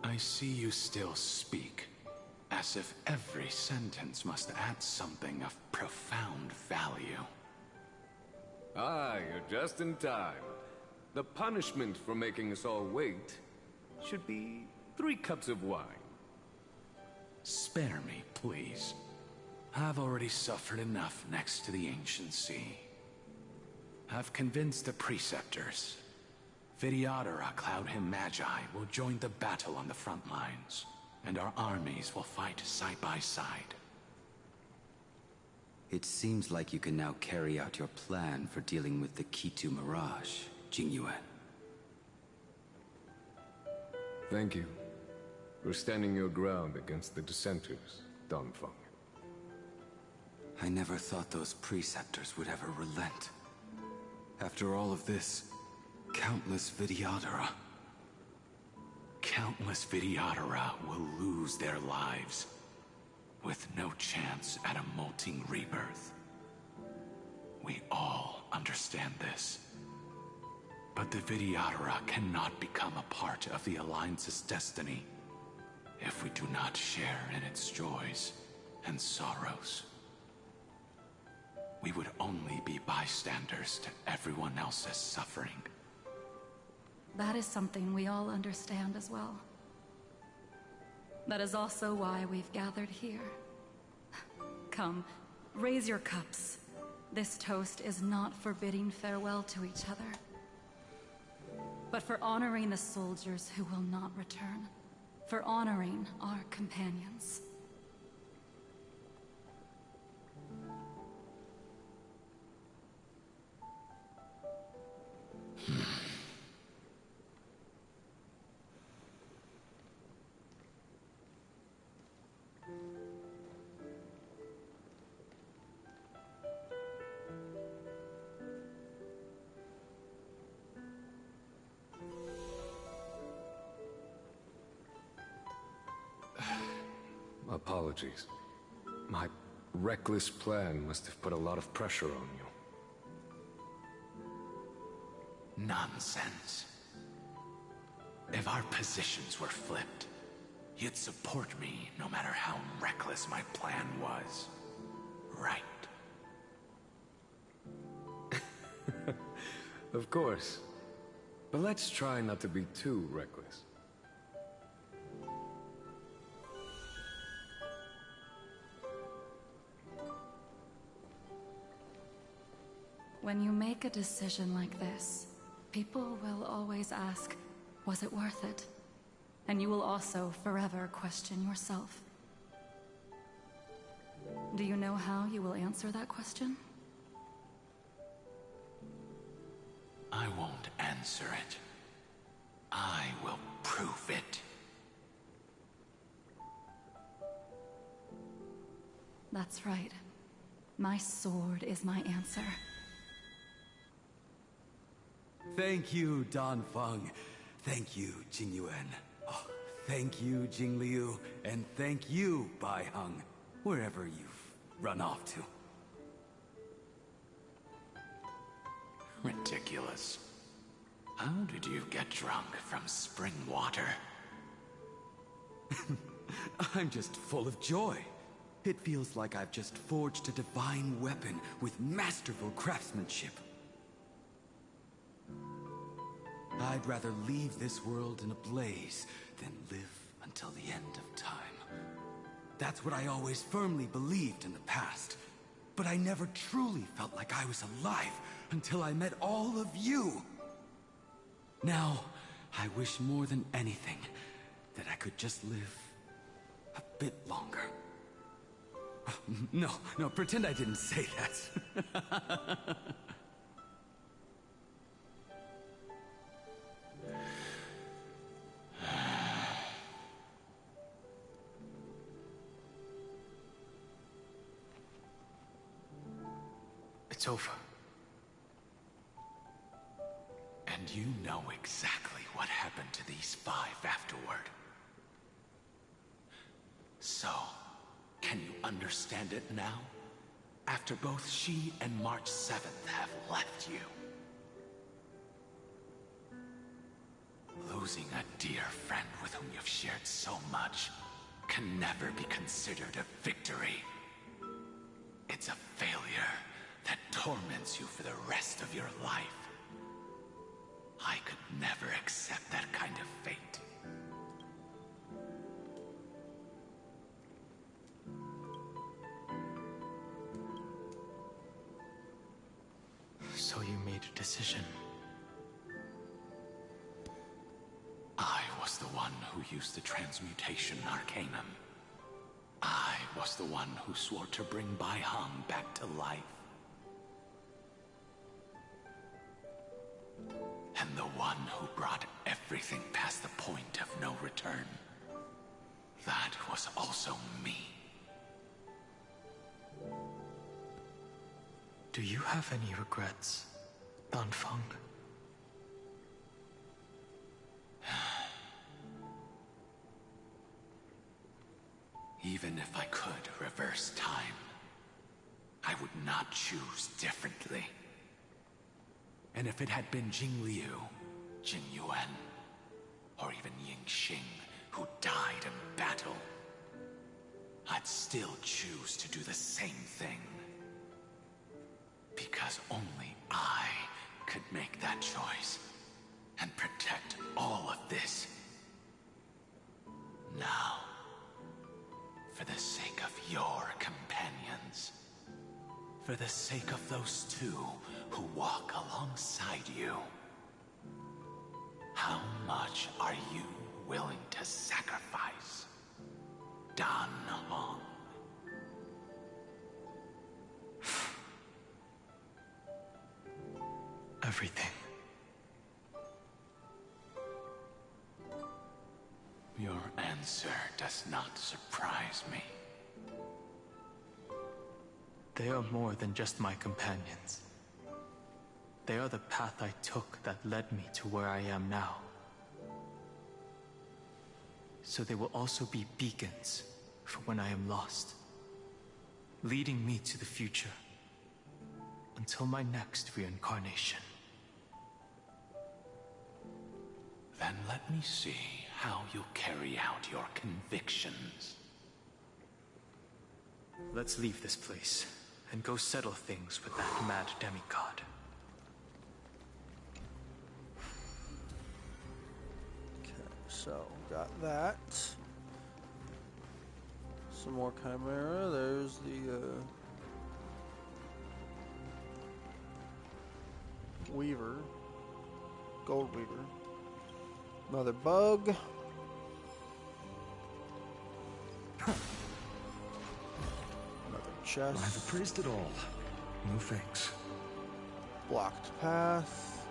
I see you still speak as if every sentence must add something of profound value. Ah, you're just in time. The punishment for making us all wait should be 3 cups of wine. Spare me, please. I've already suffered enough next to the ancient sea. I've convinced the preceptors. Vidyadhara Cloud Him Magi will join the battle on the front lines, and our armies will fight side by side. It seems like you can now carry out your plan for dealing with the Kitu Mirage, Jingyuan. Thank you for standing your ground against the dissenters, Dan Heng. I never thought those preceptors would ever relent. After all of this, countless Vidyadhara. Countless Vidyadhara will lose their lives, with no chance at a molting rebirth. We all understand this. But the Vidyadhara cannot become a part of the Alliance's destiny if we do not share in its joys and sorrows. We would only be bystanders to everyone else's suffering. That is something we all understand as well. That is also why we've gathered here. Come, raise your cups. This toast is not for bidding farewell to each other, but for honoring the soldiers who will not return, for honoring our companions. Apologies. My reckless plan must have put a lot of pressure on you. Nonsense. If our positions were flipped, you'd support me no matter how reckless my plan was. Right? Of course. But let's try not to be too reckless. When you make a decision like this, people will always ask, was it worth it? And you will also forever question yourself. Do you know how you will answer that question? I won't answer it. I will prove it. That's right. My sword is my answer. Thank you, Dan Heng. Thank you, Jingyuan. Oh, thank you, Jingliu. And thank you, Bai Heng, wherever you've run off to. Ridiculous. How did you get drunk from spring water? I'm just full of joy. It feels like I've just forged a divine weapon with masterful craftsmanship. I'd rather leave this world in a blaze than live until the end of time. That's what I always firmly believed in the past. But I never truly felt like I was alive until I met all of you. Now, I wish more than anything that I could just live a bit longer. No, pretend I didn't say that. it's over. And you know exactly what happened to these 5 afterward. So, can you understand it now? After both she and March 7th have left you. Losing a dear friend with whom you've shared so much can never be considered a victory. It's a failure that torments you for the rest of your life. I could never accept that kind of fate. So you made a decision. I was the one who used the transmutation arcanum. I was the one who swore to bring Bai Hong back to life. And the one who brought everything past the point of no return. That was also me. Do you have any regrets, Dan Feng? Even if I could reverse time, I would not choose differently. And if it had been Jing Liu, Jing Yuan, or even Ying Xing who died in battle, I'd still choose to do the same thing. Because only I could make that choice and protect all of this. Now, for the sake of your companions, for the sake of those 2 who walk alongside you, how much are you willing to sacrifice, Dan Heng? Everything. Your answer does not surprise me. They are more than just my companions. They are the path I took that led me to where I am now. So they will also be beacons for when I am lost, leading me to the future until my next reincarnation. Then let me see how you'll carry out your convictions. Let's leave this place and go settle things with that mad demigod. Okay, so got that. Some more Chimera. There's the Weaver. Gold Weaver. Another bug. Another chest. I've appraised it all. No thanks. Blocked path.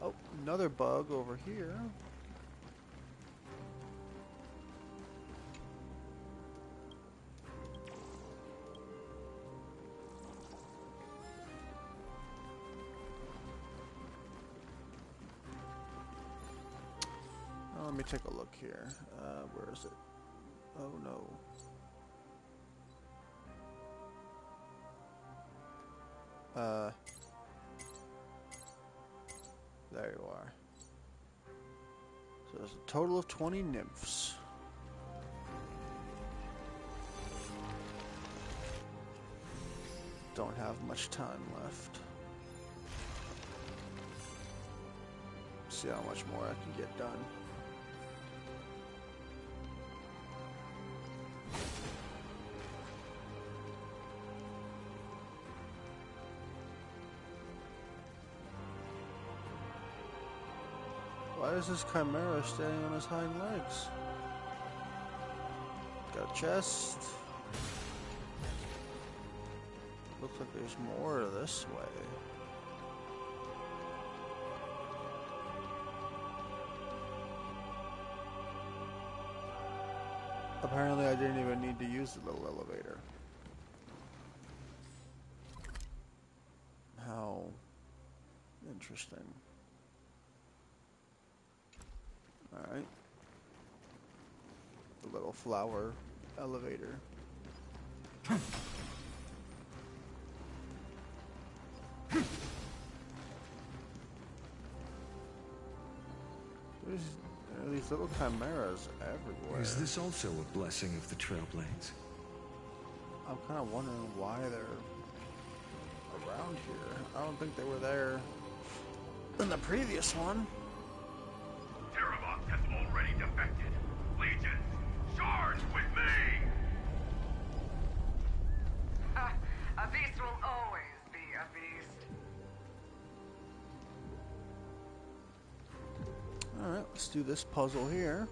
Oh, another bug over here. Let me take a look here. Where is it? Oh no. There you are. So there's a total of 20 nymphs. Don't have much time left. See how much more I can get done. Why is this Chimera standing on his hind legs? Got a chest. Looks like there's more this way. Apparently I didn't even need to use the little elevator. How interesting. Alright. The little flower elevator. There are these little chimeras everywhere. Is this also a blessing of the Trailblades? I'm kind of wondering why they're around here. I don't think they were there in the previous one. Terravok has already defected. Legion, charge with me! A beast will always be a beast. Alright, let's do this puzzle here.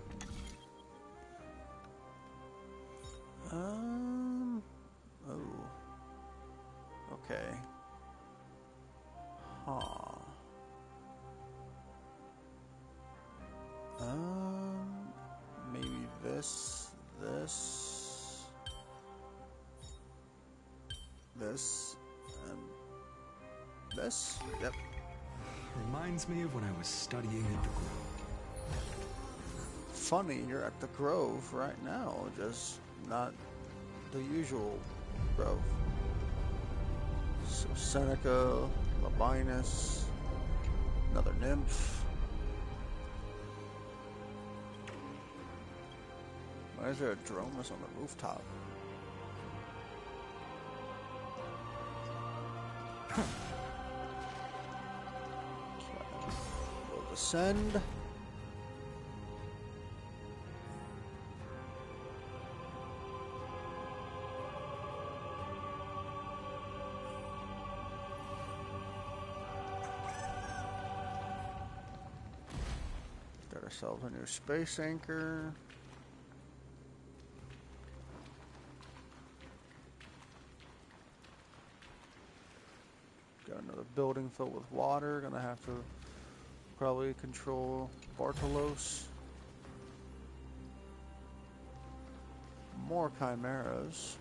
Oh. Okay. Huh. Maybe this, and this? Yep. Reminds me of when I was studying at the Grove. Funny, you're at the Grove right now, just not the usual Grove. So Seneca, Labienus, another nymph. Why is there a Dromus on the rooftop? We'll descend. Got ourselves a new space anchor. Got another building filled with water. Gonna have to probably control Bartolos. More chimeras.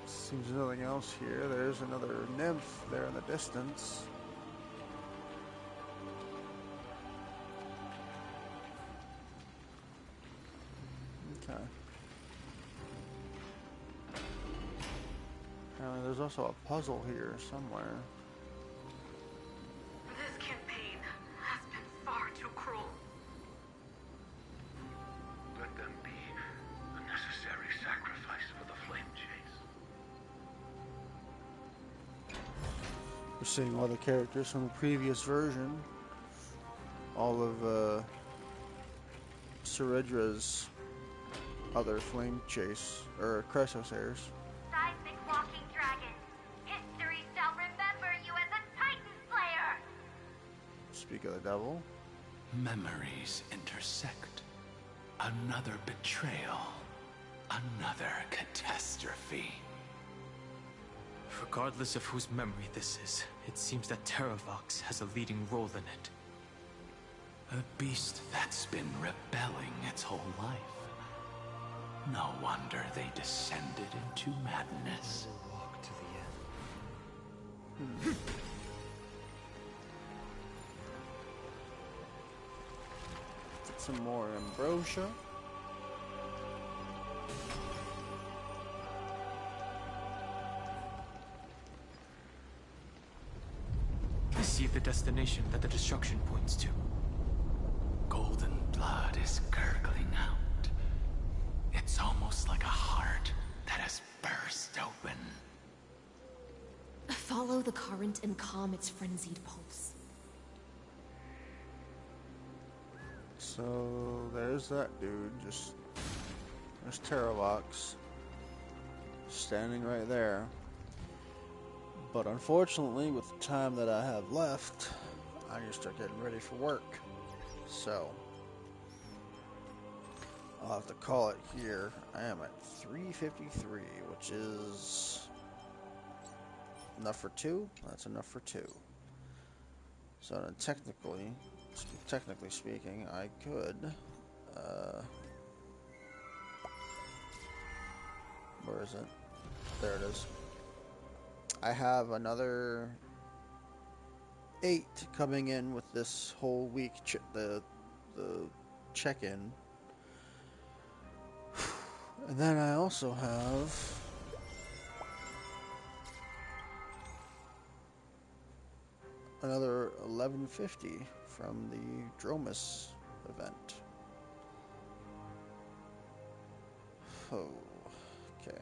Seems nothing else here. There's another nymph there in the distance. Okay. Apparently there's also a puzzle here somewhere. This campaign has been far too cruel. Let them be a necessary sacrifice for the flame chase. We're seeing all the characters from the previous version. All of Ceridra's other flame chase, or Cressos heirs. Seismic walking dragon. History shall remember you as a Titan Slayer. Speak of the devil. Memories intersect. Another betrayal. Another catastrophe. Regardless of whose memory this is, it seems that Terravox has a leading role in it. A beast that's been rebelling its whole life. No wonder they descended into madness. Walk to the end. Get some more ambrosia. I see the destination that the destruction points to. Golden blood is gurgling out. It's almost like a heart that has burst open. Follow the current and calm its frenzied pulse. So there's that dude. There's Terravox standing right there. But unfortunately, with the time that I have left, I need to start getting ready for work. So I'll have to call it here. I am at 3:53, which is enough for 2. That's enough for 2. So then technically speaking, I could, where is it? There it is. I have another 8 coming in with this whole week, the check-in. And then I also have another 1150 from the Dromus event. Oh, okay.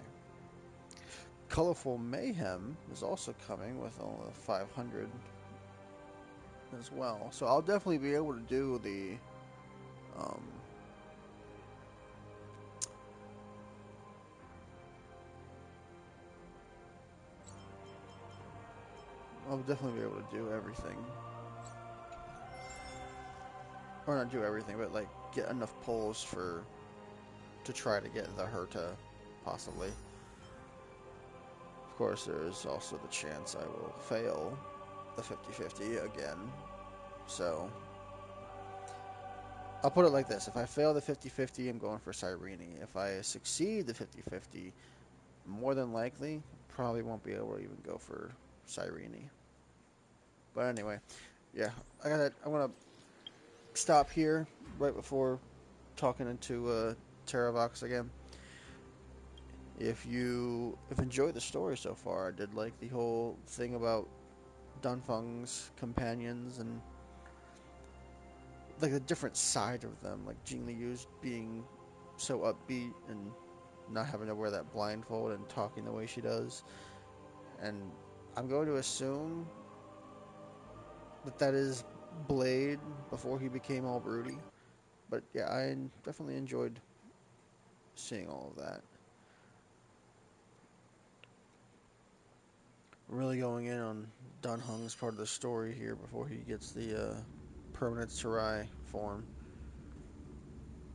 Colorful Mayhem is also coming with only 500 as well. So I'll definitely be able to do the I'll definitely be able to do everything. Or not do everything, but like get enough pulls to try to get the Herta, possibly. Of course, there is also the chance I will fail the 50-50 again. So I'll put it like this. If I fail the 50-50, I'm going for Cyrene. If I succeed the 50-50, more than likely, probably won't be able to even go for Cyrene. But anyway, yeah, I'm gonna stop here right before talking into Terravox again. If you have enjoyed the story so far, I did like the whole thing about Dunfeng's companions and like the different side of them, like Jing Liyu's being so upbeat and not having to wear that blindfold and talking the way she does. And I'm going to assume that is Blade before he became all broody. But yeah, I definitely enjoyed seeing all of that. Really going in on Dan Heng's part of the story here before he gets the permanent Sarai form.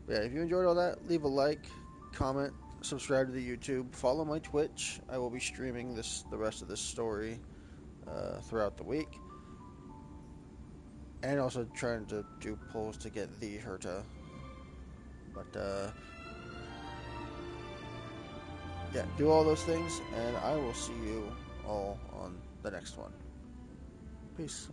But yeah, if you enjoyed all that, leave a like, comment, subscribe to the YouTube, follow my Twitch. I will be streaming the rest of this story throughout the week. And also trying to do polls to get the Herta. But yeah, do all those things, and I will see you all on the next one. Peace.